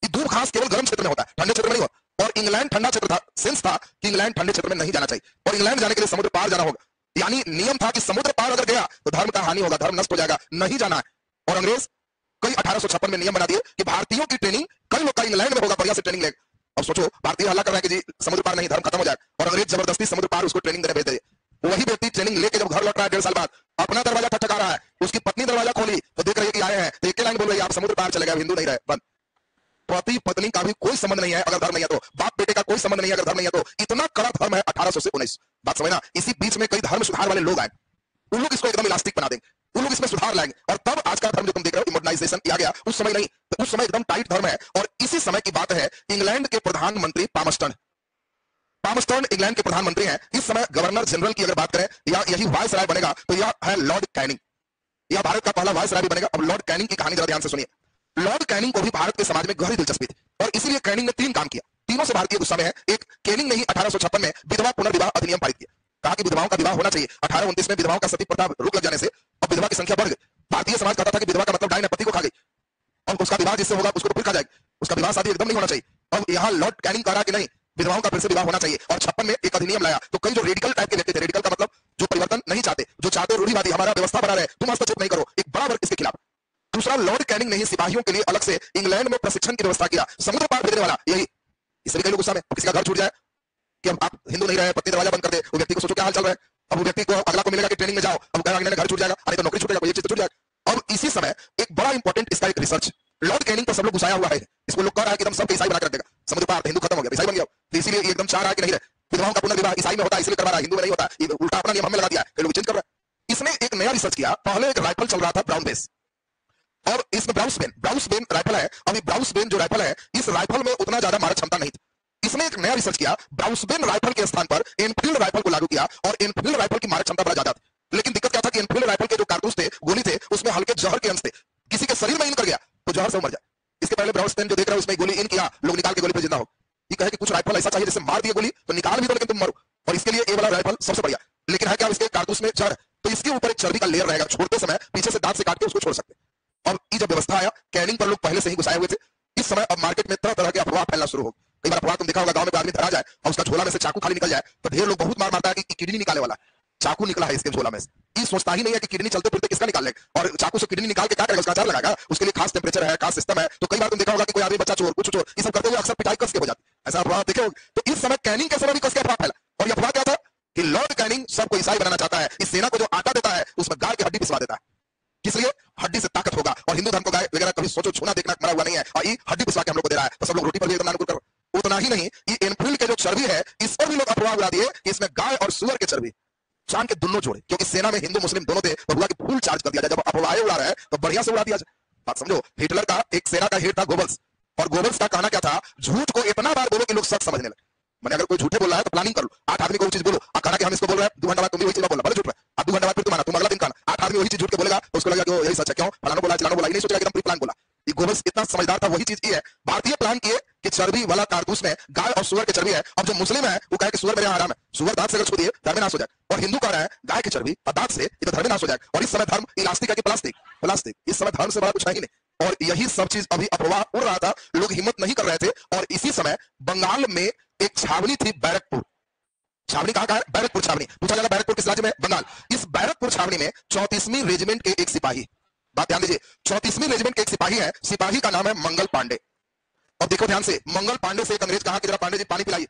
दूब घास केवल गर्म क्षेत्र में होता है, ठंडे क्षेत्र में नहीं होता। और इंग्लैंड ठंडा क्षेत्र था, सेंस था कि इंग्लैंड ठंडे क्षेत्र में नहीं जाना चाहिए, और इंग्लैंड जाने के लिए समुद्र पार जाना होगा। यानी नियम था कि समुद्र पार अगर गया तो धर्म का हानि होगा, धर्म नष्ट हो जाएगा, नहीं जाना है। और अंग्रेज कई 1856 में नियम बना दिए कि भारतीयों की ट्रेनिंग कई लोग का इंग्लैंड में होगा, बढ़िया से ट्रेनिंग लेगा। अब सोचो भारतीय हल्ला कर रहे हैं कि जी समुद्र पार नहीं, धर्म खत्म हो जाएगा, और अंग्रेज जबरदस्ती समुद्र पार उसको ट्रेनिंग देने भेज दे। वही व्यक्ति ट्रेनिंग लेके जब घर लौट रहा है 1.5 साल बाद, अपना दरवाजा ठकठका रहा है, उसकी पत्नी दरवाजा खोली तो देख रही है कि आए हैं, तो एक लाइन बोल रही है आप समुद्र पार चले गए, हिंदू नहीं रहे, बंद। पति पत्नी का भी कोई संबंध नहीं है अगर धर्म नहीं है तो, बाप बेटे का कोई संबंध नहीं है अगर धर्म नहीं है तो। इतना कड़ा धर्म है 1800 से 1900, बात समझना। इसी बीच में कई धर्म सुधार वाले लोग आए, उन लोग इसको एकदम इलास्टिक बना देंगे, उन लोग इसमें सुधार लाएंगे, और तब आज का धर्म जो तुम देख रहे हो मॉडर्नाइजेशन किया गया। उस समय नहीं, तो उस समय एकदम टाइट धर्म है। और इसी समय की बात है, इंग्लैंड के प्रधानमंत्री पामस्टर्न इंग्लैंड के प्रधानमंत्री हैं। इस समय गवर्नर जनरल की अगर बात करें या यही वायसराय बनेगा तो यह है लॉर्ड कैनिंग, यह भारत का पहला वायसराय भी बनेगा। अब लॉर्ड कैनिंग की कहानी जरा ध्यान से सुनिए। लॉर्ड कैनिंग को भी भारत के समाज में गहरी दिलचस्पी थी, और इसीलिए कैनिंग ने 3 काम किया, तीनों से भारतीय गुस्सा में है। एक, कैनिंग ने ही 1856 में विधवा पुनर्विवाह अधिनियम पारित किया, कहा कि विधवाओं का विवाह होना चाहिए। 1829 में विधवाओं का सती प्रथा रोक लग जाने से अब विधवा की संख्या बढ़ गई। भारतीय समाज कहता था कि विधवा का मतलब डायन पति को खा गई, और उसका विवाह जिससे होगा उसको फिर खा जाएगी, उसका विवाह शादी एकदम नहीं होना चाहिए। अब यहाँ लॉर्ड कैनिंग कह रहा कि नहीं, विधवाओं का फिर से विवाह होना चाहिए, और 56 में एक अधिनियम लाया। तो कई जो रेडिकल टाइप के व्यक्ति थे, रेडिकल का मतलब जो परिवर्तन नहीं चाहते, जो चाहते रूढ़िवादी हमारा व्यवस्था बना रहे, तुम हस्तक्षेप नहीं करो, एक बड़ा वर्ग इसके खिलाफ। दूसरा, लॉर्ड कैनिंग ने ही सिपाहियों के लिए अलग से इंग्लैंड में प्रशिक्षण की व्यवस्था किया, समुद्र पार भेजने वाला यही। इसलिए कई लोग गुस्सा में, किसी का घर छूट जाए कि अब आप हिंदू नहीं रहे, पत्नी दरवाजा बंद कर दे, वो व्यक्ति को सोचो क्या हाल चल रहा है। अब वो व्यक्ति को अगला को मिलेगा कि ट्रेनिंग में जाओ, अब घर छूट जाएगा, अरे तो नौकरी छूटेगा, ये चीज छूट जाएगा। अब इसी समय एक बड़ा इंपॉर्टेंट इसका एक रिसर्च, लॉर्ड कैनिंग पर सब लोग गुस्साया हुआ है, इसको लोग कह रहा है कि एकदम सब ईसाई बना कर देगा, समुद्र पार हिंदू खत्म हो गया, ईसाई बन गया। तो इसीलिए एकदम चाह रहा है कि नहीं रहे, विधवाओं का पुनर्विवाह ईसाई में होता है इसलिए करवा रहा है, हिंदू में नहीं होता, ये उल्टा अपना नियम हमें लगा दिया, लोग चेंज कर रहा है। इसने एक नया रिसर्च किया। पहले एक राइफल चल रहा था ब्राउन बेस, और इसमें ब्राउस बेन राइफल है। अभी ब्राउस बेन जो राइफल है, इस राइफल में उतना ज्यादा मारक क्षमता नहीं थी। इसने एक नया रिसर्च किया, ब्राउस बेन राइफल के स्थान पर एनफील्ड राइफल को लागू किया, और एनफील्ड राइफल की मारक क्षमता बड़ा ज्यादा थी। लेकिन दिक्कत क्या था कि एनफील्ड राइफल के जो कारतूस थे, गोली थे, उसमें हल्के जहर के अंश थे, किसी के शरीर में इन कर गया तो जहर से मर जाए। इसके पहले ब्राउस बेन जो देख रहे हो उसमें गोली इन किया, लोग निकाल के गोली पे जिंदा हो। ये कहे कि कुछ राइफल ऐसा चाहिए जिससे मार दिए गोली तो निकाल भी दो लेकिन तुम मरो, और इसके लिए ये वाला राइफल सबसे बढ़िया। लेकिन है क्या, इसके कारतूस में जहर, तो इसके ऊपर एक चर्बी का लेयर रहेगा, छोड़ते समय पीछे से दांत से काट के उसको छोड़ सकते। और ये जब व्यवस्था आया, कैनिंग पर लोग पहले से ही गुस्साए हुए थे। इस समय अब मार्केट में तरह तरह के अफवाह फैलना शुरू हो। कई बार अफवाह तुम देखा होगा, गांव में कोई आदमी धरा जाए और उसका झोला में से चाकू खाली निकल जाए तो ढेर लोग बहुत मार मारता है कि किडनी निकाले वाला चाकू निकला है इसके झोला में से। ये सोचता ही नहीं है कि किडनी चलते फिरते किसका निकाल ले, और चाकू से किडनी निकाल के क्या करेगा, उसका अचार लगाएगा, उसके लिए खास टेम्परेचर है, खास सिस्टम है। तो कई बार तुम देखा होगा कि कोई आदमी बच्चा चोर, कुछ चोर, ये सब करते हुए अक्सर पिटाई कस के हो जाती है, ऐसा अफवाह देखे होगे। तो इस समय कैनिंग के समय भी कस के अफवाह फैला, और ये अफवाह क्या था कि लॉर्ड कैनिंग सबको ईसाई बनाना चाहता है। इस सेना को जो आटा देता है उसमें की हड्डी पिसवा देता है। किस लिए? हड्डी से ताकत होगा। और हिंदू धर्म को गाय वगैरह कभी सोचो छूना देखना मरा हुआ नहीं है, और ये हड्डी पिसवा के हम लोग को दे रहा है, तो सब लोग रोटी पर भी एकदम नानुकुर कर। उतना ही नहीं, ये एनफील्ड के जो चर्बी है इस पर भी लोग अफवाह उड़ा दिए कि इसमें गाय और सुअर के चर्बी, चांद के दोनों जोड़े, क्योंकि सेना में हिंदू मुस्लिम दोनों थे, तो हुआ कि फुल चार्ज कर दिया जाए। जब अफवाहें उड़ा रहा है तो बढ़िया से उड़ा दिया जाए। बात समझो, हिटलर का एक सेना का हेड था गोबल्स, और गोबल्स का कहना क्या था, झूठ को इतना बार बोलो कि लोग सच समझने लगे। मैंने अगर कोई झूठे बोल रहा है तो प्लानिंग कर लो, 8 आदमी को वो चीज बोलो, कहना कि हम इसको बोल रहे हैं, 2 घंटा बाद तुम भी वही चीज बोलना, बड़े झूठ है। अब 2 घंटा बाद फिर तुम आना, तुम अगला दिन कहना, 8 आदमी वही चीज झूठ के बोलेगा तो उसको लगेगा कि यही सच है। क्यों? फलाना बोला चिलाना बोला, ये नहीं सोचेगा कि एकदम प्री प्लान बोला। ये गोबल्स इतना समझदार था। वही चीज ये है, भारतीय प्लान किए कि चर्बी वाला कारतूस में गाय और सुअर की चर्बी है। अब जो मुस्लिम है वो कहे कि सुअर मेरे यहाँ आराम है, सुअर दांत से अगर छू दिए धर्म नाश हो जाए, और हिंदू कह रहा है गाय की चर्बी और दांत से ये तो धर्म नाश हो जाए। और इस समय धर्म इलास्टिक है कि प्लास्टिक? प्लास्टिक। इस समय धर्म से बड़ा कुछ है ही नहीं। और यही सब चीज अभी अफवाह उड़ रहा था, लोग हिम्मत नहीं कर रहे थे। और इसी समय बंगाल में एक छावनी थी, बैरकपुर छावनी। कहां का है? बैरकपुर छावनी। पूछा जाएगा बैरकपुर किस राज्य में? बंगाल। इस बैरकपुर छावनी में 34वीं रेजिमेंट के एक सिपाही, बात ध्यान दीजिए, 34वीं रेजिमेंट के एक सिपाही है, सिपाही का नाम है मंगल पांडे। और देखो ध्यान से, मंगल पांडे से एक अंग्रेज कहा कि जरा पांडे जी पानी पिलाइए।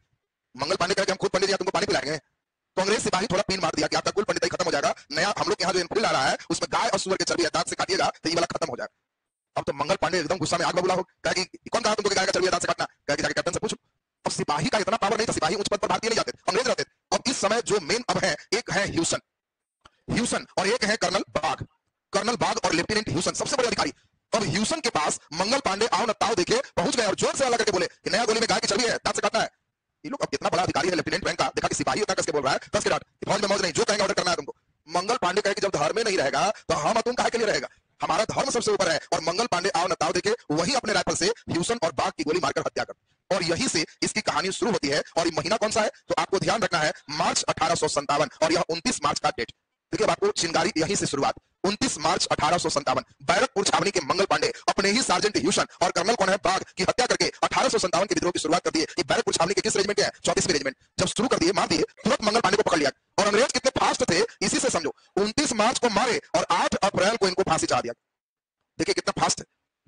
मंगल पांडे कहा कि हम खुद पंडित जी तुमको पानी पिलाएंगे। तो अंग्रेज सिपाही थोड़ा पीन मार दिया कि आपका कुल पंडित खत्म हो जाएगा, नया हम लोग यहाँ जो इनपुट आ रहा है उसमें गाय और सुअर के चर्बी दांत से काटिएगा तो ये वाला खत्म हो जाएगा। अब तो मंगल पांडे एकदम गुस्सा में आग बबूला हो, कहा कि कौन कहा तुमको गाय का चर्बी दांत से काटना? कहा कि जाके कैप्टन से पूछो। अब सिपाही का इतना पावर नहीं था, सिपाही उच्च पद पर भारतीय नहीं जाते, अंग्रेज रहते। अब इस समय जो मेन अब है, एक है ह्यूसन और एक है कर्नल बाग और लेफ्टिनेंट ह्यूसन, सबसे बड़े अधिकारी। अब ह्यूसन के पास मंगल पांडे आओ न ताओ देखे पहुंच गए और जोर से हल्ला करके बोले कि नया गोली में गाय की चर्बी है, दांत से काटना है। ये लोग अब इतना बड़ा अधिकारी है लेफ्टिनेंट रैंक का, देखा कि सिपाही उतना कसके बोल रहा है, कस के डांट, फौज में मौज नहीं, जो कहेंगे ऑर्डर करना है तुमको। मंगल पांडे कहे कि जब धर्म में नहीं रहेगा तो हम तुम काहे के लिए रहेगा, हमारा धर्म सबसे ऊपर है। और मंगल पांडे आओ न ताओ देखे वही अपने राइफल से ह्यूसन और बाग की गोली मारकर हत्या कर। और यही से इसकी कहानी शुरू होती है। और ये महीना कौन सा है तो आपको ध्यान रखना है, मार्च 1857, और यह 29 मार्च का डेट। देखिए आपको चिंगारी यहीं से शुरुआत, 29 मार्च 1857, बैरकपुर छावनी के मंगल पांडे अपने ही सार्जेंट ह्यूसन और कर्नल कौन है बाग की हत्या करके 1857 के विद्रोह की शुरुआत कर दी। कि बैरकपुर छावनी के किस रेजिमेंट के हैं? 34वीं रेजिमेंट। जब शुरू कर दिए, मार दिए, तुरंत मंगल पांडे को पकड़ लिया। और अंग्रेज कितने फास्ट थे इसी से समझो, 29 मार्च को मारे और 8 अप्रैल को इनको फांसी चढ़ा दिया। देखिए कितना फास्ट है,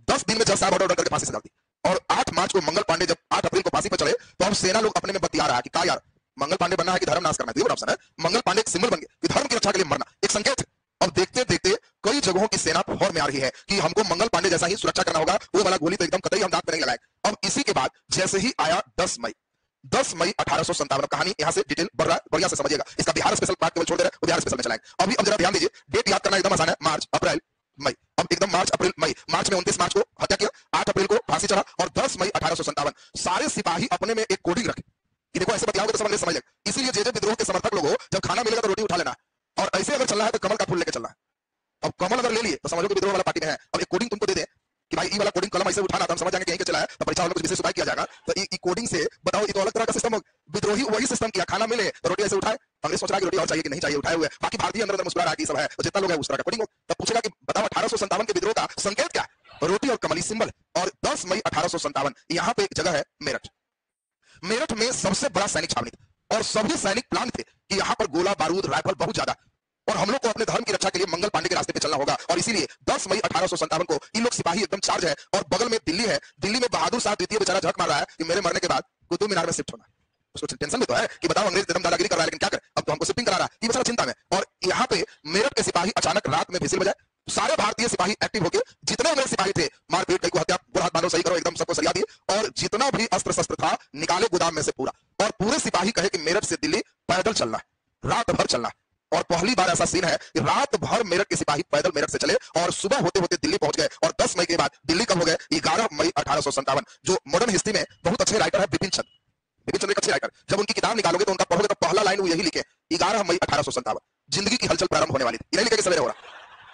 10 दिन में जज साहब ऑर्डर करके फांसी चढ़ा दी। और 8 मार्च को मंगल पांडे जब 8 अप्रैल को फांसी पर चढ़े तो अब सेना लोग अपने में बतिया रहा है कि क्या यार मंगल पांडे बनना है कि धर्म नाश करना है? ऑप्शन है, मंगल पांडे एक सिंबल बन गए कि धर्म की रक्षा के लिए मरना, एक संकेत है। अब देखते देखते कई जगहों की सेना फौर में आ रही है कि हमको मंगल पांडे जैसा ही सुरक्षा करना होगा, वो वाला गोली तो एकदम कतई हम दांत पे नहीं लगाए। अब इसी के बाद जैसे ही आया 10 मई 1857, कहानी यहां से डिटेल बढ़िया से समझिएगा। इसका बिहार स्पेशल पार्ट केवल छोड़ दे रहे हैं, बिहार स्पेशल में चलाएंगे। अभी अब जरा ध्यान दीजिए, डेट याद करना एकदम आसान है, मार्च अप्रैल मई। अब एकदम मार्च अप्रैल मई, मार्च में 29 मार्च को हत्या किया, 8 अप्रैल को फांसी चढ़ा और 10 मई 1857 सारे सिपाही अपने में एक कोडिंग रखे कि देखो ऐसे बतियाओगे तो समझ समझ लेगा। इसीलिए जे विद्रोह के समर्थक लोगों जब खाना मिलेगा तो रोटी उठा लेना, और ऐसे अगर चलना है तो कमल का फूल लेके चलना है। अब कमल अगर ले लिए तो समझो कि विद्रोह वाला पार्टी में है। अब एक कोडिंग तुमको दे दे कि भाई ये वाला कोडिंग कलम ऐसे उठाना, तो हम समझ जाएंगे कि यहीं के चला है, तो परीक्षा वालों को विशेष उपाय किया जाएगा। तो ये कोडिंग से बताओ, ये तो अलग तरह का सिस्टम हो। विद्रोही वही सिस्टम किया, खाना मिले तो रोटी ऐसे उठाए, अंग्रेज सोच रहा है कि रोटी और चाहिए कि नहीं चाहिए, उठाए हुए। बाकी भारतीय अंदर अंदर मुस्कुरा रहा है कि सब है, तो जितना लोग है उस तरह का कोडिंग हो। तब पूछेगा कि बताओ 1857 के विद्रोह का संकेत क्या है? रोटी और कमली सिंबल। और 10 मई 1857 यहाँ पे एक जगह है मेरठ। मेरठ में सबसे बड़ा सैनिक छावनी था और सभी सैनिक प्लान थे कि यहाँ पर गोला बारूद राइफल बहुत ज्यादा, और हम लोग को अपने धर्म की रक्षा के लिए मंगल पांडे के रास्ते पे चलना होगा। और इसीलिए 10 मई 1857 को इन लोग सिपाही एकदम चार्ज है। और बगल में दिल्ली है, दिल्ली में बहादुर शाह द्वितीय बेचारा झक मार रहा है कि मेरे मरने के बाद कुतुब मीनार में शिफ्ट होना। उसको टेंशन भी तो है कि बताओ अंग्रेज एकदम दादागिरी कर रहा है, लेकिन क्या करे, अब तो हमको शिफ्टिंग करा रहा है, ये बेचारा चिंता में। और यहाँ पे मेरठ के सिपाही अचानक रात में विसिल बजाए, सारे भारतीय सिपाही एक्टिव होकर जितने अंग्रेज सिपाही थे मारपीट, कई को हत्या, बुरा हाथ बांधो सही करो, एकदम सबको सरिया दिए। और जितना भी अस्त्र शस्त्र था निकाले गोदाम में से पूरा, और पूरे सिपाही कहे कि मेरठ से दिल्ली पैदल चलना है, रात भर चलना है। और पहली बार ऐसा सीन है कि रात भर मेरठ के सिपाही पैदल मेरठ से चले और सुबह होते होते दिल्ली पहुंच गए। और 10 मई के बाद दिल्ली कब हो गए? 11 मई 1857। जो मॉडर्न हिस्ट्री में बहुत अच्छे राइटर है बिपिन चंद्र एक अच्छे राइटर, जब उनकी किताब निकालोगे तो उनका पढ़ोगे तो पहला लाइन वो यही लिखे, 11 मई 1857 जिंदगी की हलचल प्रारंभ होने वाली थी। नहीं लिखे कि सवेरे हो रहा,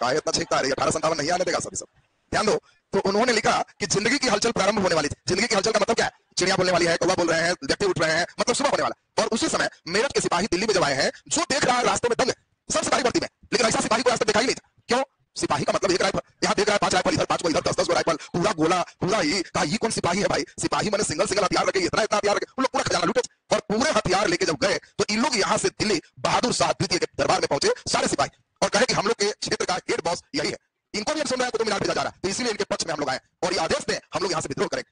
कहा इतना छेकता है 1857 नहीं आने देगा सभी सब, ध्यान दो। तो उन्होंने लिखा कि जिंदगी की हलचल प्रारंभ होने वाली थी। जिंदगी की हलचल का मतलब क्या है? चिड़िया बोलने वाली है, कौवा बोल रहे हैं, व्यक्ति उठ रहे हैं, मतलब सुबह होने वाला। और उसी समय मेरठ के सिपाही दिल्ली में जब आए हैं, जो देख रहा है रास्ते में दंग, सब सिपाही भर्ती में, लेकिन ऐसा सिपाही को रास्ते देखा ही नहीं था। क्यों? सिपाही का मतलब एक राइफल, यहाँ देख रहा है 5 राइफल इधर, 5 को इधर, 10 राइफल, पूरा गोला, पूरा ये कहा ये कौन सिपाही है भाई? सिपाही मैंने सिंगल हथियार रखे, इतना हथियार रखे, उन लोग पूरा खजाना लूटे। और पूरे हथियार लेके जब गए तो इन लोग यहाँ से दिल्ली बहादुर शाह द्वितीय के दरबार में पहुंचे सारे सिपाही, और कहे कि हम लोग के क्षेत्र का हेड बॉस यही है, इनको भी हम सुन रहे हैं कुतुब मीनार भेजा जा रहा है, तो इसीलिए इनके पक्ष में हम लोग आए और ये आदेश दें हम लोग यहाँ से विद्रोह करें।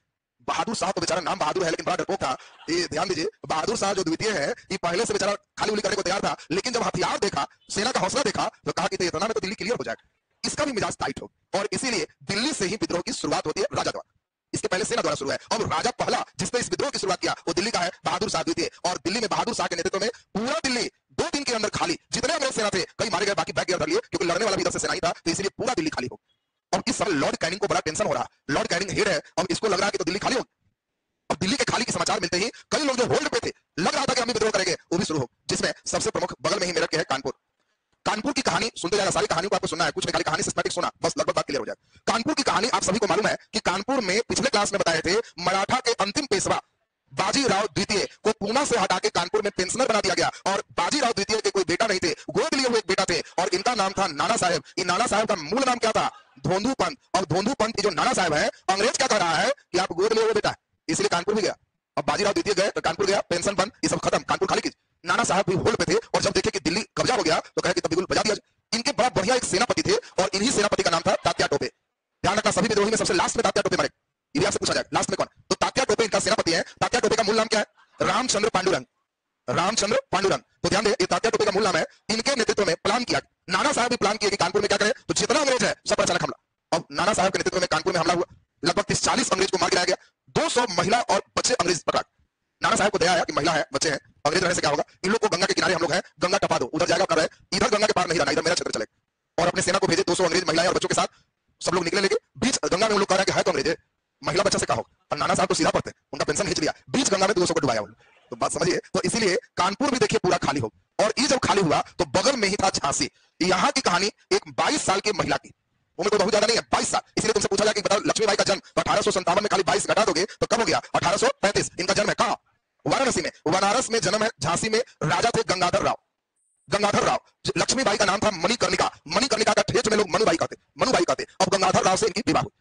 बहादुर शाह तो बेचारा नाम बहादुर है लेकिन बड़ा डरपोक था। ये ध्यान दीजिए, बहादुर शाह जो द्वितीय है ये पहले से बेचारा खाली उली करने को तैयार था, लेकिन जब हथियार देखा, सेना का हौसला देखा तो कहा कि इतना में तो दिल्ली क्लियर हो जाएगा। इसका भी मिजाज टाइट हो और इसीलिए दिल्ली से ही विद्रोह की शुरुआत होती है राजा द्वारा। इसके पहले सेना द्वारा शुरू है और राजा पहला जिसने इस विद्रोह की शुरुआत किया वो दिल्ली का है, बहादुर शाह द्वितीय। और दिल्ली में बहादुर शाह के नेतृत्व में पूरा दिल्ली 2 दिन के अंदर खाली, जितने अंग्रेज सेना थे कई मारे गए, बाकी बैक गियर धर लिए क्योंकि लड़ने वाला भी इधर से सेना ही था, तो इसलिए पूरा दिल्ली खाली हो। अब इस समय लॉर्ड कैनिंग को बड़ा टेंशन हो रहा, लॉर्ड कैनिंग हेड है, अब इसको लग रहा है कि तो दिल्ली खाली हो। अब दिल्ली के खाली के समाचार मिलते ही कई लोग जो होल्ड पे थे, लग रहा था कि हम भी विद्रोह करेंगे, वो भी शुरू हो, जिसमें सबसे प्रमुख बगल में ही मेरठ के है कानपुर। कानपुर की कहानी सुनते जाएगा, सारी कहानी को आपको सुनना है, कुछ खाली कहानी सिस्टमैटिक सुना, बस लगभग बात क्लियर हो जाए। कानपुर की कहानी आप सभी को मालूम है कि कानपुर में पिछले क्लास में बताए थे मराठा के अंतिम पेशवा बाजीराव द्वितीय को पूना से हटा के कानपुर में पेंशनर बना दिया गया और बाजीराव द्वितीय के कोई बेटा नहीं थे, गोद लिए हुए एक बेटा थे और इनका नाम था नाना साहेब। इन नाना साहेब का मूल नाम क्या था? धोंधू पंत। और धोंधू पंत की जो नाना साहेब है, अंग्रेज क्या कह रहा है कि आप गोद लिए हुए बेटा, इसलिए कानपुर भी गया। अब बाजीराव द्वितीय गए तो कानपुर गया, पेंशन बंद, ये सब खत्म, कानपुर खाली की। नाना साहब भी होल्ड पे थे और जब देखे कि दिल्ली कब्जा हो गया तो कहे कि तब बिल्कुल बजा दिया। इनके बड़ा बढ़िया एक सेनापति थे और इन्हीं सेनापति का नाम था तात्या टोपे। ध्यान रखना, सभी विद्रोही में सबसे लास्ट में तात्या टोपे मरे, ये भी आपसे पूछा जाए लास्ट में कौन, तो तात्या टोपे इनका सेनापति है। तात्या टोपे का मूल नाम क्या है? रामचंद्र पांडुरंग। रामचंद्र पांडुरंग। तो ध्यान दे, ये तात्या टोपे का मूल नाम है। इनके नेतृत्व में प्लान किया, नाना साहब भी प्लान किए कि कानपुर में क्या करें, तो जितना अंग्रेज है सब पर अचानक हमला। अब नाना साहब के नेतृत्व में कानपुर में हमला हुआ, लगभग 30-40 अंग्रेज को मार गिराया गया, 200 महिला और बच्चे अंग्रेज पकड़ा। नाना साहब को दया आया कि महिला है, बच्चे हैं, अंग्रेज रहने से क्या होगा, इन लोग को गंगा के किनारे हम लोग हैं, गंगा टपा दो, उधर जाएगा कर रहे, इधर गंगा के पार नहीं रहना, इधर मेरा क्षेत्र चलेगा। और अपने सेना को भेजे, 200 अंग्रेज महिलाएं और बच्चों के साथ सब लोग निकले, लेके बीच गंगा में वो लोग कह रहे हैं कि है तो अंग्रेज, महिला बच्चा से कहा होगा। और नाना साहब तो सीधा पड़ते, उनका पेंशन खींच लिया, बीच गंगा में 200 को डुबाया। तो बात समझिए, तो इसीलिए कानपुर भी देखिए पूरा खाली हो। और ये जब खाली हुआ तो बगल में ही था झांसी। यहाँ की कहानी एक 22 साल की महिला की, उम्र कोई बहुत ज्यादा नहीं है, 22 साल। इसलिए तुमसे पूछा जाए कि बताओ लक्ष्मीबाई का जन्म तो 1857 में, खाली 22 घटा दोगे तो कब हो गया? 1835। इनका जन्म है कहां? वाराणसी में। बनारस में जन्म है, झांसी में राजा थे गंगाधर राव। गंगाधर राव, लक्ष्मीबाई का नाम था मणिकर्णिका, मणिकर्णिका का ठेठ में लोग मनुबाई कहते, मनुबाई कहते। अब गंगाधर राव से इनकी विवाह हुई।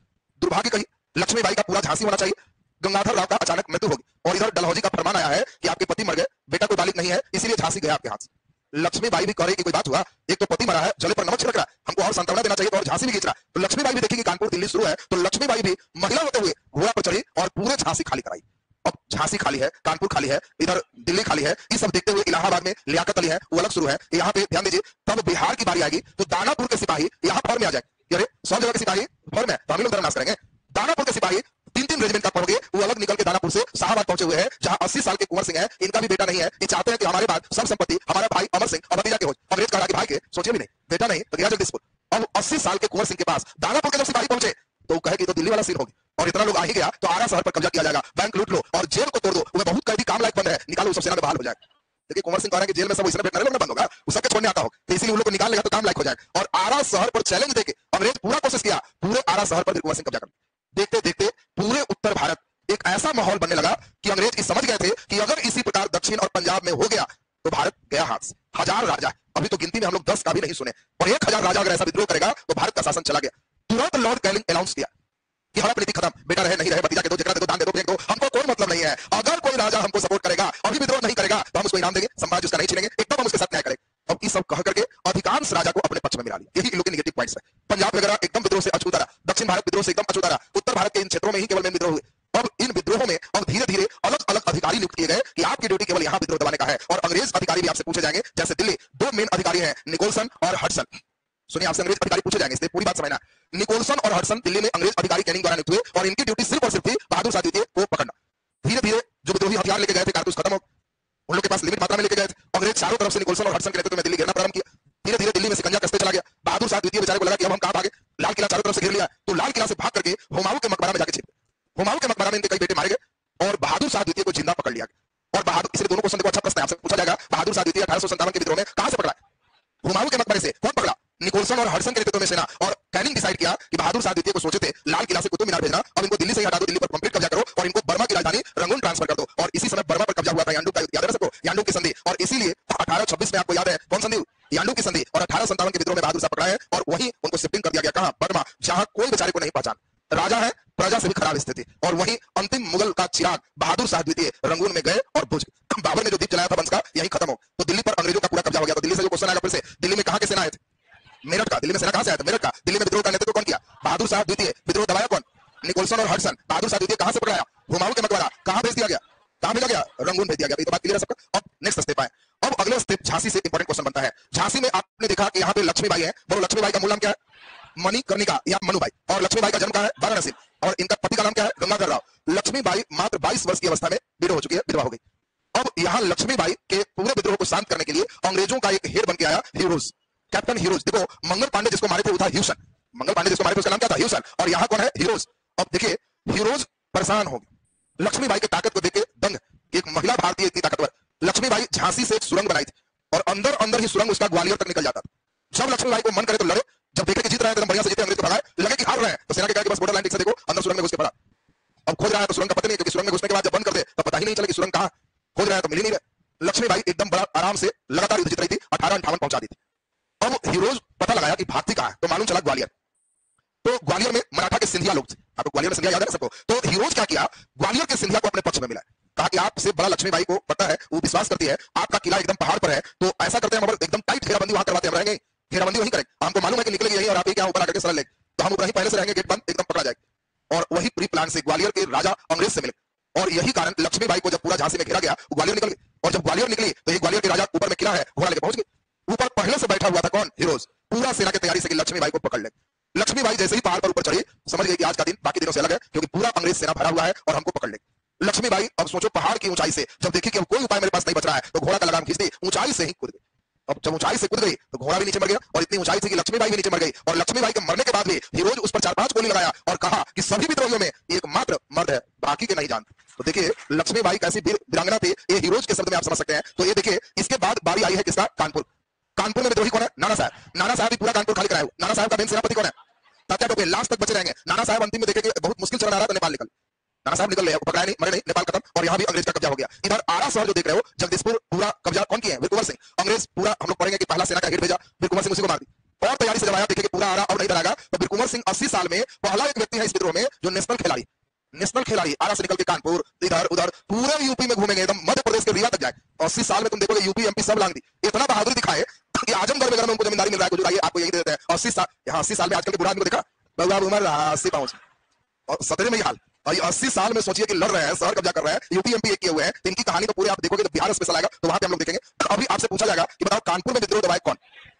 दुर्भाग्य कही, लक्ष्मीबाई का पूरा झांसी होना चाहिए, गंगाधर राव का अचानक मृत्यु होगी और इधर डलहौजी का फरमान आया है कि आपके पति मर गए, बेटा कोई बालिक नहीं है, इसीलिए झांसी गया आपके हाथ से। लक्ष्मीबाई भी कह रही कि कोई बात हुआ, एक तो पति मरा है, जले पर नमक छिड़क रहा है, हमको और सांत्वना देना चाहिए, तो और झांसी भी खींच रहा है। तो लक्ष्मीबाई भी देखी कि कानपुर दिल्ली शुरू है, तो लक्ष्मीबाई भी महिला होते हुए घोड़ा पर चढ़ी और पूरे झांसी खाली कराई। अब झांसी खाली है, कानपुर खाली है, इधर दिल्ली खाली है, ये सब देखते हुए इलाहाबाद में लियाकत अली है, वो अलग शुरू है। यहाँ पे ध्यान दीजिए, तब बिहार की बारी आएगी तो दानापुर के सिपाही यहाँ फॉर्म में आ जाए, अरे सब जगह के सिपाही फॉर्म है तो हम लोग धर्मनाश करेंगे। दानापुर के सिपाही 3-3 रेजिमेंट का पढ़ोगे, वो अलग निकल के दानापुर से शाहबाद पहुंचे हुए हैं, जहां 80 साल के कुंवर सिंह है, इनका भी बेटा नहीं है। ये चाहते हैं कि हमारे बाद सब संपत्ति हमारा भाई अमर सिंह और भतीजा के हो। अंग्रेज कहा कि भाई के सोचे भी नहीं, बेटा नहीं तो गया जगदीशपुर। अब 80 साल के कुंवर सिंह के पास दानापुर के जब सिपाही पहुंचे तो कहे कि तो दिल्ली वाला सीन होगी और इतना लोग आ ही गया तो आरा शहर पर कब्जा किया जाएगा, बैंक लूट लो और जेल को तोड़ दो, वो बहुत कैदी काम लायक बंद है, निकालो, सब सेना में बहाल हो जाएगा। देखिए कुंवर सिंह कह रहे हैं कि जेल में सब इसने बैठने लगना बंद होगा, उसके छोड़ने आता हो, तो इसीलिए उन लोग को निकाल लेगा तो काम लायक हो जाएगा। और आरा शहर पर चैलेंज देके अंग्रेज पूरा कोशिश किया, पूरे आरा शहर पर कुंवर सिंह कब्जा कर। देखते देखते पूरे उत्तर भारत एक ऐसा माहौल बनने लगा कि अंग्रेज की समझ गए थे कि अगर इसी प्रकार दक्षिण और पंजाब में हो गया तो भारत गया हाथ से। 1000 राजा, अभी तो गिनती में हम लोग 10 का भी नहीं सुने, और 1000 राजा अगर ऐसा विद्रोह करेगा तो भारत का शासन चला गया। तुरंत लॉर्ड कैनिंग अनाउंस किया कि हमारा नीति खत्म, बेटा रहे नहीं रहे, भतीजा के दो, जगह दे दो, दान दे दो, फेंक दो, हमको कोई मतलब नहीं है। अगर कोई राजा हमको सपोर्ट करेगा, अभी विद्रोह नहीं करेगा तो हम उसको इनाम देंगे, साम्राज्य उसका नहीं छीनेंगे, एकदम हम उसके साथ न्याय करेंगे। अब ये सब कह करके अधिकांश राजा को अपने पक्ष में मिला लिया। यही इन लोग के नेगेटिव पॉइंट्स है। पंजाब वगैरह एकदम विद्रोह से अछूता रहा, दक्षिण भारत विद्रोह से एकदम अछूता रहा, उत्तर भारत के इन क्षेत्रों में ही केवल मेन विद्रोह हुए। अब इन विद्रोहों में अब धीरे धीरे अलग अलग अधिकारी नियुक्त किए गए कि आपकी ड्यूटी केवल यहाँ विद्रोह दबाने का है, और अंग्रेज अधिकारी भी आपसे पूछे जाएंगे। जैसे दिल्ली 2 मेन अधिकारी हैं, निकोलसन और हडसन। सुनिए, आपसे अंग्रेज अधिकारी पूछे जाएंगे, इसलिए पूरी बात समझना। निकोलसन और हडसन दिल्ली में अंग्रेज अधिकारी कैनिंग द्वारा नियुक्त हुए और इनकी ड्यूटी सिर्फ और सिर्फ थी बहादुर शाह द्वितीय को पकड़ना। धीरे धीरे जो विद्रोही हथियार लेके गए थे, कारतूस खत्म हो, उन लोग के पास लिमिट मात्रा में लेके गए थे। अंग्रेज चारों तरफ से निकोलसन और हडसन के नेतृत्व में दिल्ली घेरना प्रारंभ किया। धीरे धीरे दिल्ली में सिकंजा कसते चला गया। बहादुर शाह द्वितीय बेचारे को लगा कि अब हम कहां भागे, लाल किला चारों तरफ से घेर लिया, तो लाल किला से भाग करके हुमायूं के मकबरा में जाके छिप गए। हुमायूं के मकबरा में इनके कई बेटे मारे गए और बहादुर शाह द्वितीय को जिंदा पकड़ लिया गया। और बहादुर, इसलिए दोनों क्वेश्चन देखो, अच्छा प्रश्न है, आपसे पूछा जाएगा बहादुर शाह द्वितीय 1857 के विद्रोह में कहां से पकड़ा? हुमायूं के मकबरे से। कौन पकड़ा? निकोलसन और हडसन के नेतृत्व में सेना। और कैनिंग डिसाइड किया कि बहादुर शाह द्वितीय को सोचे थे लाल किला से कुतुब मीनार भेजना, अब इनको दिल्ली से ही हटा दो, दिल्ली पर कंप्लीट कब्जा करो और इनको बर्मा की राजधानी रंगून ट्रांसफर कर दो। और इसी समय बर्मा पर कब्जा हुआ था, यांडू का, याद है सबको, यांडू की संधि। और इसीलिए 1826 में आपको याद है कौन संधि? यांडू की संधि। और 1857 के विद्रोह में बहादुर शाह पकड़ा है और वहीं उनको शिफ्टिंग कर दिया गया, कहां? बर्मा, जहां कोई बेचारे को नहीं पहचान, राजा है, प्रजा से भी खराब स्थिति। और वहीं अंतिम मुगल का चिराग बहादुर शाह द्वितीय रंगून में गए और बुझ गए। बाबर ने जो दीप जलाया था वंश का, यही खत्म हो। तो दिल्ली पर अंग्रेजों का पूरा कब्जा हो गया। तो दिल्ली से जो क्वेश्चन आएगा फिर से, दिल्ली में कहां के सेना आए थे? मेरठ का। दिल्ली में सेना कहां से आया था? मेरठ का। दिल्ली में विद्रोह का नेतृत्व कौन किया? बहादुर शाह द्वितीय। विद्रोह दबाया कौन? निकोलसन और हडसन। बहादुर शाह द्वितीय कहां से पकड़ाया? हुमायूं के मकबरा कहां भेज दिया गया, कहां भेजा गया, रंगून भेज दिया गया। तो बात क्लियर है सबका। अब नेक्स्ट स्टेप आए। अब अगले स्टेप झांसी से इंपॉर्टेंट क्वेश्चन बनता है। झांसी में आपने देखा कि यहाँ पे लक्ष्मीबाई है, बोलो लक्ष्मीबाई का मूल नाम क्या है, मणिकर्णिका या मनुबाई, और लक्ष्मीबाई का जन्म कहां है, वाराणसी, और इनका पति का नाम क्या है, गंगाधर राव। लक्ष्मीबाई मात्र 22 वर्ष की अवस्था में विधवा हो चुकी है, विधवा हो गई। अब यहाँ लक्ष्मीबाई के पूरे विद्रोह को शांत करने के लिए अंग्रेजों का एक हेड बन के आया हीरोज, कैप्टन हीरोज। देखो मंगल पांडे जिसको मारे थे वो था ह्यूसन, मंगल पांडे जिसको मारे थे उसका नाम क्या था, ह्यूसन, और यहाँ कौन है, हीरोज। अब देखिए हीरोज परेशान हो गए लक्ष्मीबाई की ताकत को देख के दंग, एक महिला भारतीय इतनी ताकतवर। लक्ष्मीबाई झांसी से एक सुरंग बनाई थी और अंदर अंदर ही सुरंग उसका ग्वालियर तक निकल जाता था। जब लक्ष्मीबाई को मन करे तो लड़े, जब देखे कि जीत रहे हैं तो बढ़िया से जीते, अंग्रेज को भगाए, लगे कि हार रहे हैं तो सेना के कहा कि बस बॉर्डर लाइन ठीक से देखो, अंदर सुरंग में घुस के पड़ा। अब खोज रहा है तो सुरंग का पता नहीं, क्योंकि सुरंग में घुसने के बाद जब बंद कर दे तो पता ही नहीं चला कि सुरंग कहां, खोज रहा है तो मिल ही नहीं रहे। लक्ष्मीबाई एकदम बड़ा आराम से लगातार युद्ध जीत रही थी, 1858 पहुंचा दी थी। अब हीरोज पता लगाया कि भागती कहां है, तो मालूम चला ग्वालियर। तो ग्वालियर में मराठा के सिंधिया लोग थे, आपको ग्वालियर में सिंधिया याद है सबको। तो हीरोज क्या किया, ग्वालियर के सिंधिया को अपने पक्ष में मिला, कहा कि आपसे बड़ा लक्ष्मीबाई को पता है, वो विश्वास करती है, आपका किला एकदम पहाड़ पर है, तो ऐसा करते हैं हम एकदम टाइट घेराबंदी वहां करवाते, हम रहेंगे घेराबंदी वहीं करेंगे, हमको मालूम है कि निकलेगी यही और आप ही क्या ऊपर आकर के सरल लेंगे, तो हम ऊपर ही पहले से रहेंगे, गेट बंद एकदम पकड़ा जाएगा। और वही प्री प्लान से ग्वालियर के राजा अंग्रेज से मिले, और यही कारण लक्ष्मीबाई को जब पूरा झांसी में घेरा गया, ग्वालियर निकल गई। और जब ग्वालियर निकली तो ये ग्वालियर के राजा ऊपर में किला है, घोड़ा लेके पहुंच गए। ऊपर पहले से बैठा हुआ था कौन, हीरोज, पूरा सेना की तैयारी से कि लक्ष्मीबाई को पकड़ ले। लक्ष्मीबाई जैसे ही पहाड़ पर ऊपर चढ़ी, समझ गई कि आज का दिन बाकी दिनों से अलग है, क्योंकि पूरा अंग्रेज सेना भरा हुआ है और हमको पकड़ ले। लक्ष्मीबाई अब सोचो पहाड़ की ऊंचाई से जब देखी कि अब कोई उपाय मेरे पास नहीं बच रहा है, तो घोड़ा का लगाम खींच दी, ऊंचाई से ही कूद गई। अब जब ऊंचाई से कूद गई तो घोड़ा भी नीचे मर गया, और इतनी ऊंचाई थी कि लक्ष्मीबाई भी नीचे मर गई। और लक्ष्मीबाई के मरने के बाद भी हीरोज उस पर 4-5 गोली लगाया और कहा कि सभी विद्रोहियों में एकमात्र मर्द है, बाकी के नहीं जानते। तो देखिए लक्ष्मीबाई कैसी वीरांगना थी, ये हीरोज के शब्द में आप समझ सकते हैं। तो ये देखिए इसके बाद बारी आई है किसका, कानपुर। कानपुर में विद्रोही कौन है, नाना साहब। नाना साहब भी पूरा कानपुर खाली कराया। नाना साहब का मेन सेनापति कौन है, तात्या टोपे, लास्ट तक बचे रहेंगे। नाना साहब अंतिम में देखे कि बहुत मुश्किल चल रहा था तो नेपाल निकल, नाना साहब निकल रहे, पकड़ाया नहीं, मरे नहीं, नेपाल खत्म, और यहाँ भी अंग्रेज का कब्जा हो गया। इधर आरा शहर जो देख रहे हो, जगदीशपुर, पूरा कब्जा कौन किया है, वीर कुंवर सिंह। अंग्रेज पूरा हम लोग पढ़ेंगे कि पहला सेना का हेड भेजा, वीर कुंवर सिंह उसी को मार दी। और तैयारी से जब आया देखे कि पूरा आरा और नहीं डरागा, तो वीर कुंवर सिंह 80 साल में पहला एक व्यक्ति है इस विद्रोह में जो नेशनल खिलाड़ी आरा से निकल के कानपुर, इधर उधर पूरे यूपी में घूमेंगे, एकदम मध्य प्रदेश के रीवा तक जाए। 80 साल में तुम देखोगे यूपी एमपी सब लांग दी, इतना बहादुरी दिखाए कि आजमगढ़ में उनको जमींदारी मिल रहा है, गुजराइए आपको यही दे देते हैं। 80 साल, यहाँ 80 साल में आजकल के बुढ़ा आदमी को देखा, उम्र 80 पहुंच और 17 में ही हाल, और ये 80 साल में सोचिए कि लड़ रहे हैं, शहर कब्जा कर रहे हैं, यूपी एमपी एक किए हुए हैं। तो इनकी कहानी तो पूरी आप देखोगे तो बिहार स्पेशल आएगा, तो वहां पे हम लोग देखेंगे। अभी आपसे पूछा जाएगा कि बताओ कानपुर में विद्रोह दबाए कौन,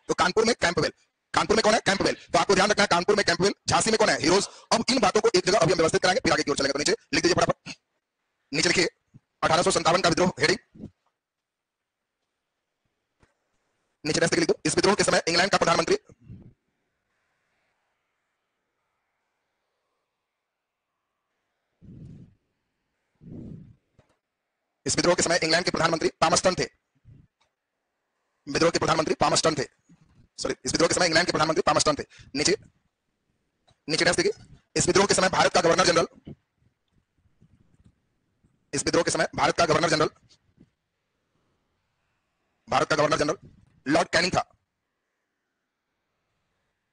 तो कानपुर में कैंपबेल। कानपुर में कौन है, कैंपबेल। तो आपको ध्यान रखना है कानपुर में कैंपबेल, झांसी में कौन है, हीरोज। अब इन बातों को एक जगह अभी हम व्यवस्थित कराएंगे, फिर आगे की ओर चलेंगे। तो नीचे लिख दीजिए फटाफट, नीचे लिखिए 1857 का विद्रोह हेडिंग, नीचे लिख दो। इस विद्रोह के समय इंग्लैंड का प्रधानमंत्री इस विद्रोह के समय इंग्लैंड के प्रधानमंत्री पामस्टन थे। विद्रोह के प्रधानमंत्री पामस्टन थे, सॉरी, इस विद्रोह के समय इंग्लैंड के प्रधानमंत्री पामस्टन थे। नीचे देखिए, इस विद्रोह के समय भारत का गवर्नर जनरल, इस विद्रोह के समय भारत का गवर्नर जनरल लॉर्ड कैनिंग था,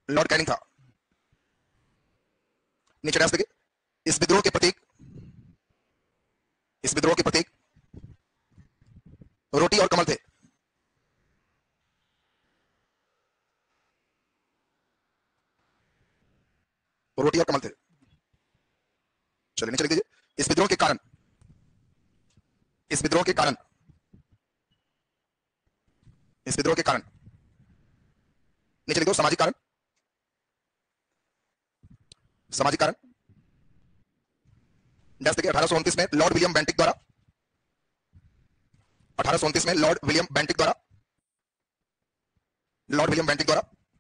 लॉर्ड कैनिंग था। नीचे देखिए, इस विद्रोह के प्रतीक रोटी और कमल थे। रोटी और कमल थे। चलिए नीचे लिख दीजिए, इस विद्रोह के कारण नीचे लिख दो, सामाजिक कारण। देखिए 1829 में लॉर्ड विलियम बेंटिक द्वारा 1829 में लॉर्ड विलियम बेंटिक द्वारा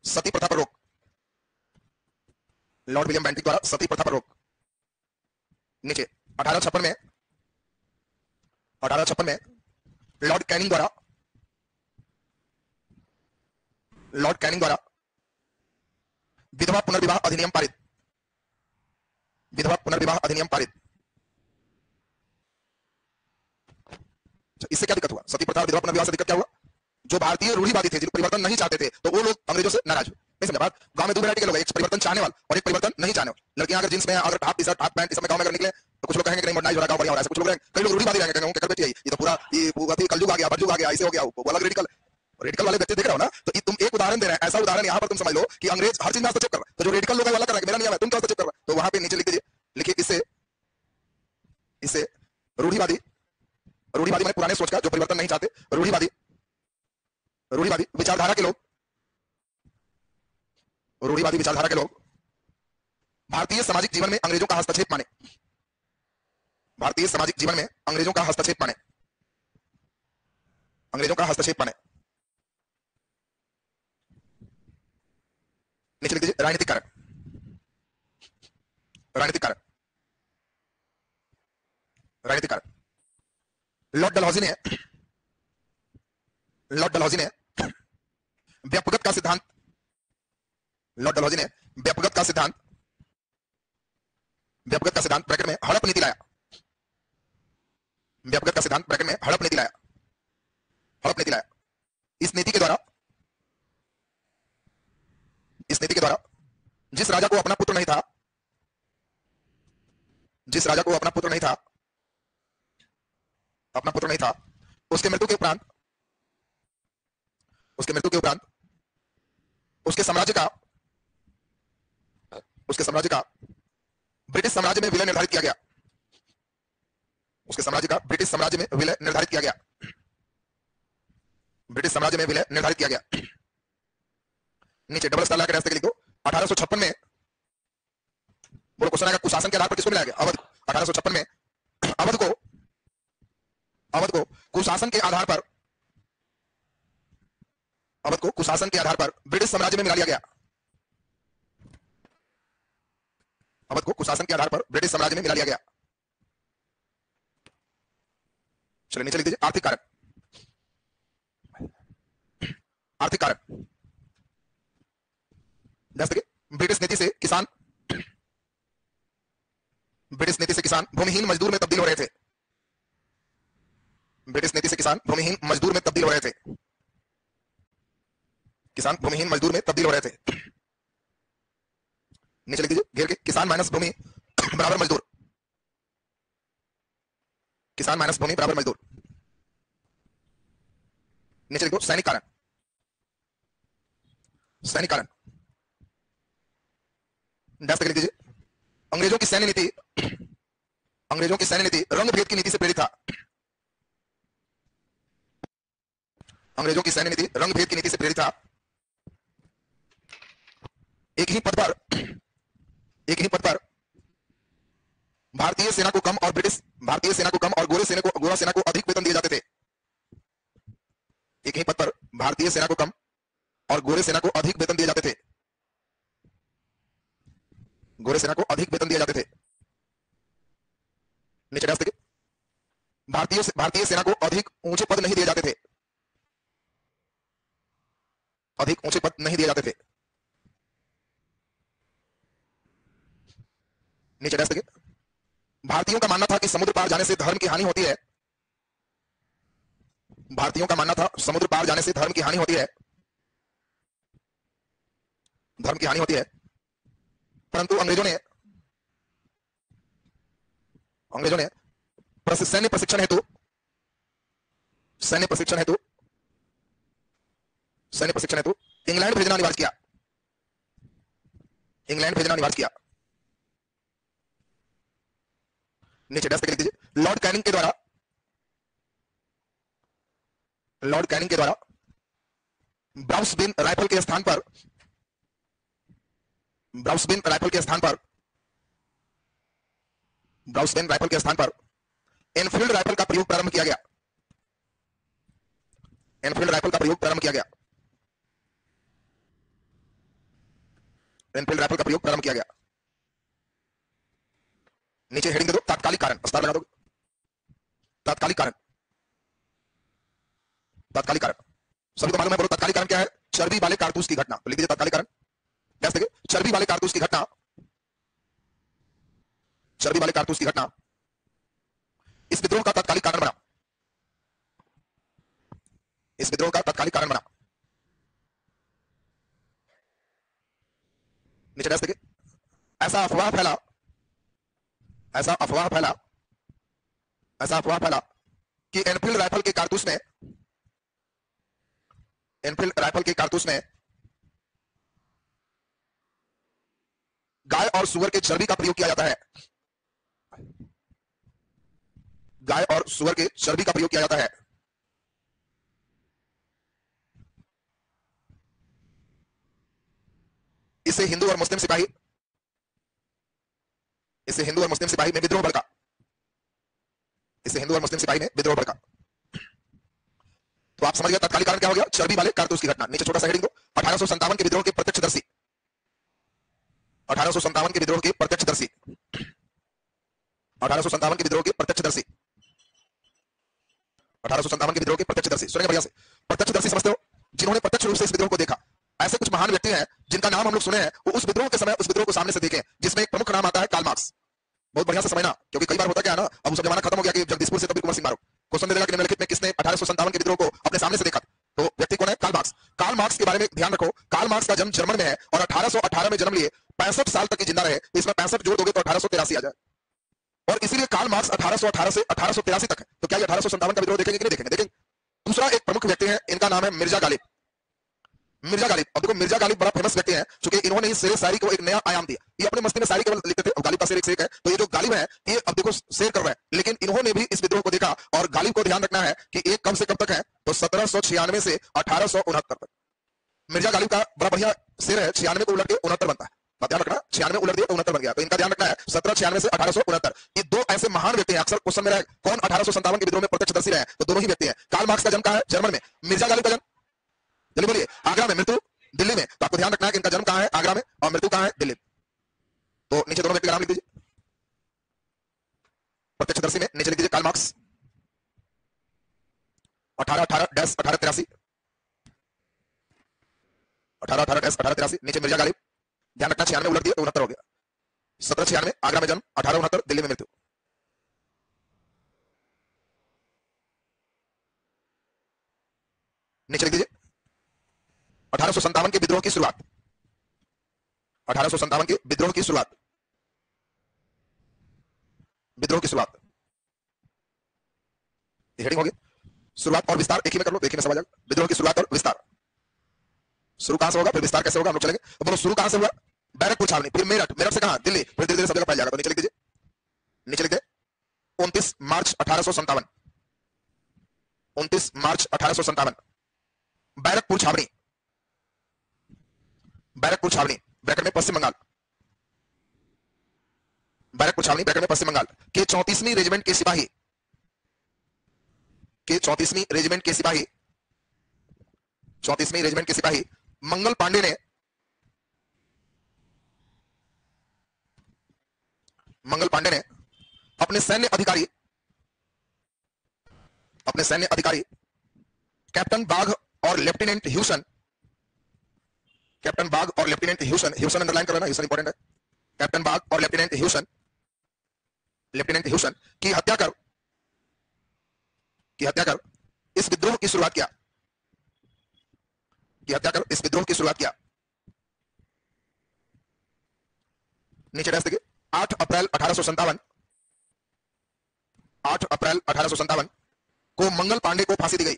सती प्रथा पर रोक, लॉर्ड विलियम बेंटिक द्वारा सती प्रथा पर रोक। नीचे 1856 में लॉर्ड कैनिंग द्वारा विधवा पुनर्विवाह अधिनियम पारित। इससे क्या दिक्कत हुआ, सती प्रथा और विधवा पुनर्विवाह से दिक्कत क्या हुआ, जो भारतीय रूढ़िवादी थे, जो परिवर्तन नहीं चाहते थे, तो वो लोग अंग्रेजों से नाराज हुए। नहीं समझा बात, गांव में दो वैरायटी के लोग, एक परिवर्तन चाहने वाले और एक परिवर्तन नहीं चाहने वाले। लड़कियां अगर जींस में, अगर half T shirt, half pant इस समय गांव में अगर निकले तो कुछ लोग कहेंगे कि नहीं मॉडर्नाइज हो रहा है, गांव बढ़िया हो रहा है। कुछ लोग कई लोग रूढ़िवादी रहेंगे, कहेंगे कर बेटी ये तो पूरा ये कलयुग आ गया, बरजुग आ गया, ऐसे हो गया, वो अलग रेडिकल वाले बच्चे देख रहे हो ना। तो तुम एक उदाहरण दे रहे हैं, ऐसा उदाहरण यहाँ पर तुम समझ लो कि अंग्रेज हर चीज में हस्तक्षेप कर रहा है, तो जो रेडिकल लोग है वाला कर रहा है, मेरा नियम है, तुम क्या हस्तक्षेप कर रहा है। तो वहां पे नीचे लिख दीजिए, लिखिए इससे रूढ़िवादी, रूढ़िवादी माने पुराने सोच का, जो परिवर्तन नहीं चाहते। रूढ़िवादी, रूढ़िवादी विचारधारा के लोग, रूढ़िवादी विचारधारा के लोग भारतीय सामाजिक जीवन में अंग्रेजों का हस्तक्षेप माने, भारतीय सामाजिक जीवन में अंग्रेजों का हस्तक्षेप माने, अंग्रेजों का हस्तक्षेप माने। नीचे लिख दीजिए राजनीतिक कारण, राजनीतिक कारण, राजनीतिक कारण। लॉर्ड डलहौजी ने, लॉर्ड डलहौजी ने व्यापकता का सिद्धांत, लॉर्ड डलहौजी ने व्यापकता का सिद्धांत, व्यापकता का सिद्धांत ब्रैकेट में हड़प नीति लाया, व्यापकता का सिद्धांत ब्रैकेट में हड़प नीति लाया, हड़प नीति लाया। इस नीति के द्वारा, इस नीति के द्वारा जिस राजा को अपना पुत्र नहीं था, जिस राजा को अपना पुत्र नहीं था, अपना पुत्र नहीं था, उसके मृत्यु के उपरांत, उसके मृत्यु के उपरांत उसके साम्राज्य का, उसके साम्राज्य का ब्रिटिश साम्राज्य में विलय निर्धारित किया गया, उसके साम्राज्य का ब्रिटिश साम्राज्य में विलय निर्धारित किया गया, ब्रिटिश साम्राज्य में विलय निर्धारित किया गया। नीचे डबल स्टार लगा के रास्ते के लिख दो। 1856 में, बोलो क्वेश्चन आएगा, कुशासन के आधार पर किसको मिलाया गया? अवध। 1856 में अवध को, अवध को कुशासन के आधार पर, अवध को कुशासन के आधार पर ब्रिटिश साम्राज्य में मिला लिया गया, अवध को कुशासन के आधार पर ब्रिटिश साम्राज्य में मिला लिया गया। चलिए नीचे लिख दीजिए आर्थिक कारक, आर्थिक कारक। जैसे कि ब्रिटिश नीति से किसान, ब्रिटिश नीति से किसान भूमिहीन मजदूर में तब्दील हो रहे थे, ब्रिटिश नीति से किसान भूमिहीन मजदूर में तब्दील हो रहे थे, किसान भूमिहीन मजदूर में तब्दील हो रहे थे। नीचे लिख दीजिए घेर के किसान माइनस भूमि बराबर मजदूर, किसान माइनस भूमि बराबर मजदूर। नीचे लिख दो सैनिक कारण, सैनिक कारण। डैश लिख दीजिए अंग्रेजों की सैन्य नीति, अंग्रेजों की सैन्य नीति रंग भेद की नीति से प्रेरित था, अंग्रेजों की सैन्य नीति रंग भेद की नीति से प्रेरित था। एक ही पद पर, एक ही पद पर भारतीय सेना को कम और ब्रिटिश, भारतीय सेना को कम और गोरे सेना को, गोरा सेना को अधिक वेतन दिए जाते थे। एक ही पद पर भारतीय सेना को कम और गोरे सेना को अधिक वेतन दिए जाते थे, गोरे सेना को अधिक वेतन दिए जाते थे। नीचे देखिए भारतीय सेना को अधिक ऊंचे पद नहीं दिए जाते थे, अधिक ऊंचे पद नहीं दिए जाते थे। नीचे देखिए भारतीयों का मानना था कि समुद्र पार जाने से धर्म की हानि होती है, भारतीयों का मानना था समुद्र पार जाने से धर्म की हानि होती है, धर्म की हानि होती है। परंतु अंग्रेजों ने सैन्य प्रशिक्षण हेतु, सैन्य प्रशिक्षण हेतु, सैन्य प्रशिक्षण हेतु इंग्लैंड भेजना अनिवार्य किया, इंग्लैंड भेजना अनिवार्य किया। नीचे डैश लिख दीजिए लॉर्ड कैनिंग के द्वारा, लॉर्ड कैनिंग के द्वारा ब्राउसबिन राइफल के स्थान पर, ब्राउसबिन राइफल के स्थान पर, ब्राउसबिन राइफल के स्थान पर एनफील्ड राइफल का प्रयोग प्रारंभ किया गया, एनफील्ड राइफल का प्रयोग प्रारंभ किया गया, एनफील्ड राइफल का प्रयोग प्रारंभ किया गया। नीचे हेडिंग दे दो तात्कालिक कारण, स्टार लगा दो। तात्कालिक कारण, तात्कालिक कारण सभी को मालूम है, बोलो तात्कालिक कारण क्या है? चर्बी वाले कारतूस की घटना। तो लिख दीजिए तात्कालिक कारण। कैसे देखिए चर्बी वाले कारतूस की घटना, चर्बी वाले कारतूस की घटना इस विद्रोह का तात्कालिक कारण बना, इस विद्रोह का तात्कालिक कारण बना। नीचे देखिए ऐसा अफवाह फैला, ऐसा अफवाह फैला, ऐसा अफवाह फैला कि एनफील्ड राइफल के कारतूस में, एनफील्ड राइफल के कारतूस में गाय और सुअर के चर्बी का प्रयोग किया जाता है, गाय और सुअर के चर्बी का प्रयोग किया जाता है? इससे हिंदू और मुस्लिम सिपाही में विद्रोह भड़का। इससे हिंदू और मुस्लिम सिपाही में विद्रोह भड़का। तो आप समझ गए तत्कालीन कारण क्या हो गया? चर्बी वाले कारतूस की घटना। नीचे छोटा सा हेडिंग दो, 1857 के विद्रोह के प्रत्यक्षदर्शी। 1857 के विद्रोह के प्रत्यक्षदर्शी। 1857 के विद्रोह के प्रत्यक्षदर्शी। 1857 के विद्रोह के प्रत्यक्षदर्शी। सुनेंगे बढ़िया से। प्रत्यक्षदर्शी समझते हो? जिन्होंने प्रत्यक्ष रूप से इस विद्रोह को देखा। ऐसे कुछ महान व्यक्ति हैं जिनका नाम हम लोग सुने हैं, वो उस विद्रोह के समय उस विद्रोह को सामने से देखे, जिसमें एक प्रमुख नाम आता है कार्ल मार्क्स। बहुत बढ़िया से समझना, क्योंकि कई बार होता क्या है ना, अब वो सब जमाना खत्म हो गया कि जगदीशपुर से तभी कुंवर सिंह मारो। क्वेश्चन दे देगा कि निम्नलिखित में किसने 1857 के विद्रोह को अपने सामने से देखा? तो व्यक्ति कौन है? Karl Marx. कार्ल मार्क्स के बारे में ध्यान रखो, कार्ल मार्क्स का जन्म जर्मन में है और 1818 में जन्म लिए 65 साल तक की जिंदा रहे। इसमें 65 जोड़ दोगे तो 1883 आ जाए, और इसीलिए कार्ल मार्क्स 1818 से 1883 तक है। तो क्या ये 1857 का विद्रोह देखेंगे कि नहीं देखेंगे? देखेंगे। दूसरा एक प्रमुख व्यक्ति है, इनका नाम है मिर्जा गालिब। मिर्जा गालिब, अब देखो मिर्जा गालिब बड़ा फेमस व्यक्ति है, क्योंकि इन्होंने इस शेर शायरी को एक नया आयाम दिया। ये अपने मस्ती में शायरी केवल लिखते थे, अब गालिब का शेर एक शेर है, तो ये जो गालिब है ये अब देखो शेर कर रहे हैं, लेकिन इन्होंने भी इस विद्रोह को देखा। और गालिब को ध्यान रखना है कि ये कब से कब तक है? तो 1796 से 1869 तक। मिर्जा गालिब का बड़ा बढ़िया शेर है, 96 को उलट के 69 बनता है। बात ध्यान रखना, 96 उलट दिया तो 69 बन गया। तो इनका ध्यान रखना है 1796 से 1869। ये दो ऐसे महान व्यक्ति हैं। अक्सर क्वेश्चन में रहे कौन 1857 के विद्रोह में प्रत्यक्षदर्शी रहे, तो दोनों ही व्यक्ति हैं। कार्ल मार्क्स का जन्म कहां है? जर्मन में। मिर्जा गालिब का जन्म जल्दी बोलिए? आगरा में। मृत्यु दिल्ली में। तो आपको ध्यान रखना है कि इनका जन्म कहां है? आगरा में, और मृत्यु कहां है? दिल्ली। तो नीचे दोनों व्यक्ति का नाम लिख दीजिए प्रत्यक्षदर्शी में। नीचे लिख दीजिए कार्ल मार्क्स 1818-1883। 1818-1883। नीचे मिर्जा गालिब, ध्यान रखना 96 उलट दिया तो 69 हो गया। 1796 आगरा में जन्म, 1869 दिल्ली में मृत्यु। नीचे लिख दीजिए 1857 के विद्रोह की शुरुआत। 1857 के विद्रोह की शुरुआत। विद्रोह की शुरुआत हेडिंग होगी। शुरुआत और विस्तार एक ही में कर लो, एक ही में समझ जाएगा। विद्रोह की शुरुआत और विस्तार। शुरू कहां से होगा, फिर विस्तार कैसे होगा, हम लोग चलेंगे। तो बोलो शुरू कहां से हुआ? बैरकपुर छावनी, फिर मेरठ, मेरठ से कहां? दिल्ली, फिर धीरे धीरे सब जगह फैल जाएगा। तो नीचे लिख दीजिए, नीचे लिख दे 29 मार्च 1857। 29 मार्च 1857 बैरकपुर छावनी। बैरकपुर छावनी ब्रैकेट में पश्चिम बंगाल। बैरकपुर छावनी ब्रैकेट में पश्चिम बंगाल के 34वीं रेजिमेंट के सिपाही, के 34वीं रेजिमेंट के सिपाही, 34वीं रेजिमेंट के सिपाही मंगल पांडे ने, मंगल पांडे ने अपने सैन्य अधिकारी, अपने सैन्य अधिकारी कैप्टन बाघ और लेफ्टिनेंट ह्यूसन, कैप्टन बाघ और लेफ्टिनेंट ह्यूसन, ह्यूसन अंडरलाइन करना, ह्यूसन इंपॉर्टेंट है। कैप्टन बाघ और लेफ्टिनेंट ह्यूसन, लेफ्टिनेंट ह्यूसन की हत्या कर इस विद्रोह की शुरुआत किया, की हत्या कर इस विद्रोह की शुरुआत किया। नीचे डैश देखिए 8 अप्रैल 1857, 8 अप्रैल 1857 को मंगल पांडे को फांसी दी गई।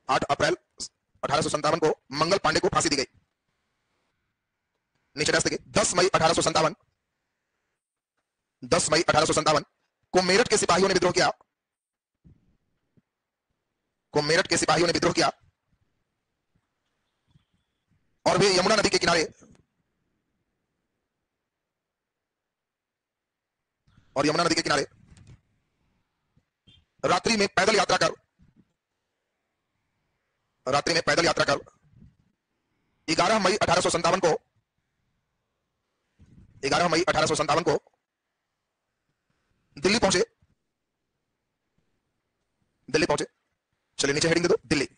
8 अप्रैल 1857 को मंगल पांडे को फांसी दी गई। नीचे डैश देखिए 10 मई 1857, 10 मई 1857 को मेरठ के सिपाहियों ने विद्रोह किया, को मेरठ के सिपाहियों ने विद्रोह किया और वे यमुना नदी के किनारे, और यमुना नदी के किनारे रात्रि में पैदल यात्रा कर, रात्रि में पैदल यात्रा कर 11 मई 1857 को, 11 मई 1857 को दिल्ली पहुंचे, दिल्ली पहुंचे। चलिए नीचे हेडिंग दे दो दिल्ली।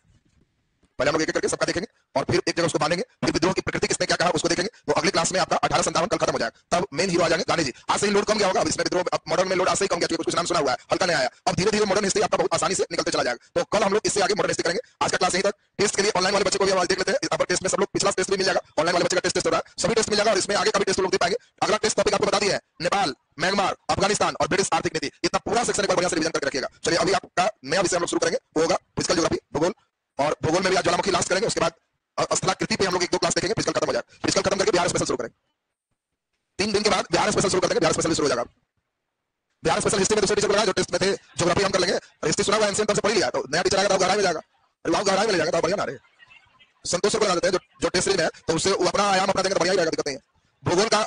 पहले हम लोग एक एक करके सबका देखेंगे और फिर एक जगह उसको बांधेंगे, फिर विद्रोह की प्रकृति किसने क्या कहा उसको देखेंगे। तो अगली क्लास में आपका 1857 कल खत्म हो जाएगा, तब मेन हीरो आ जाएंगे गांधी जी। आज से ही लोड कम गया होगा, अब इसमें विद्रोह मॉडर्न में लोड आज से ही कम गया, क्योंकि कुछ नाम सुना हुआ है, हल्का नहीं आया। अब धीरे धीरे मॉडर्न हिस्ट्री आपका बहुत आसानी से निकलते चला जाएगा। तो कल हम लोग इससे आगे मॉडर्न हिस्ट्री करेंगे। आज का क्लास यहीं तक। टेस्ट के लिए ऑनलाइन वाले बच्चे को भी हम देख लेते हैं। अपर टेस्ट में सब लोग पिछला टेस्ट भी मिल जाएगा, ऑनलाइन वाले बच्चे का टेस्ट हो रहा है, सभी टेस्ट मिल जाएगा और इसमें आगे का भी टेस्ट लोग दे पाएंगे। अगला टेस्ट टॉपिक आपको बता दिया है, नेपाल, म्यांमार, अफगानिस्तान और ब्रिटिश आर्थिक नीति। इतना पूरा सेक्शन एक बार बढ़िया से रिवीजन करके रखिएगा। चलिए अभी आपका नया विषय हम लोग शुरू करेंगे, वो होगा फिजिकल ज्योग्राफी, भूगोल। और भूगोल में भी आज ज्वालामुखी लास्ट करेंगे, उसके बाद स्थलाकृति पे हम लोग 1-2 क्लास देखेंगे, फिजिकल खत्म हो जाएगा। फिजिकल खत्म करके बिहार स्पेशल शुरू करेंगे। 3 दिन के बाद बिहार स्पेशल शुरू कर देंगे, बिहार स्पेशल शुरू हो जाएगा। बिहार स्पेशल हिस्ट्री में दूसरे टीचर को लगाया जो टेस्ट में थे, ज्योग्राफी हम कर लेंगे, हिस्ट्री सुना हुआ एंशिएंट तब से पढ़ लिया, तो नया टीचर आएगा तो गहराई में जाएगा, अरे वाह गहराई में ले जाएगा तो बढ़िया ना रे। संतोष सर को लगा देते हैं जो टेस्ट में है, तो उससे वो अपना आयाम अपना देंगे तो बढ़िया ही रहेगा, दिक्कत नहीं है। भूगोल का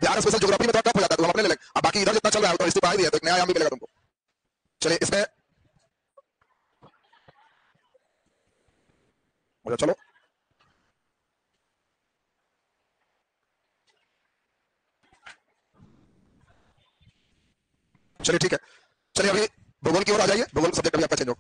बिहार स्पेशल ज्योग्राफी में थोड़ा टफ हो जाता है तो हम अपने ले लेंगे, अब बाकी इधर जितना चल रहा है तो हिस्ट्री पढ़ाई भी है तो एक नया आयाम भी मिलेगा तुमको। चलिए इसमें चलो चलिए ठीक है, चलिए अभी भूगोल की ओर आ जाइए, भूगोल सब्जेक्ट अभी आपका चेंज हो।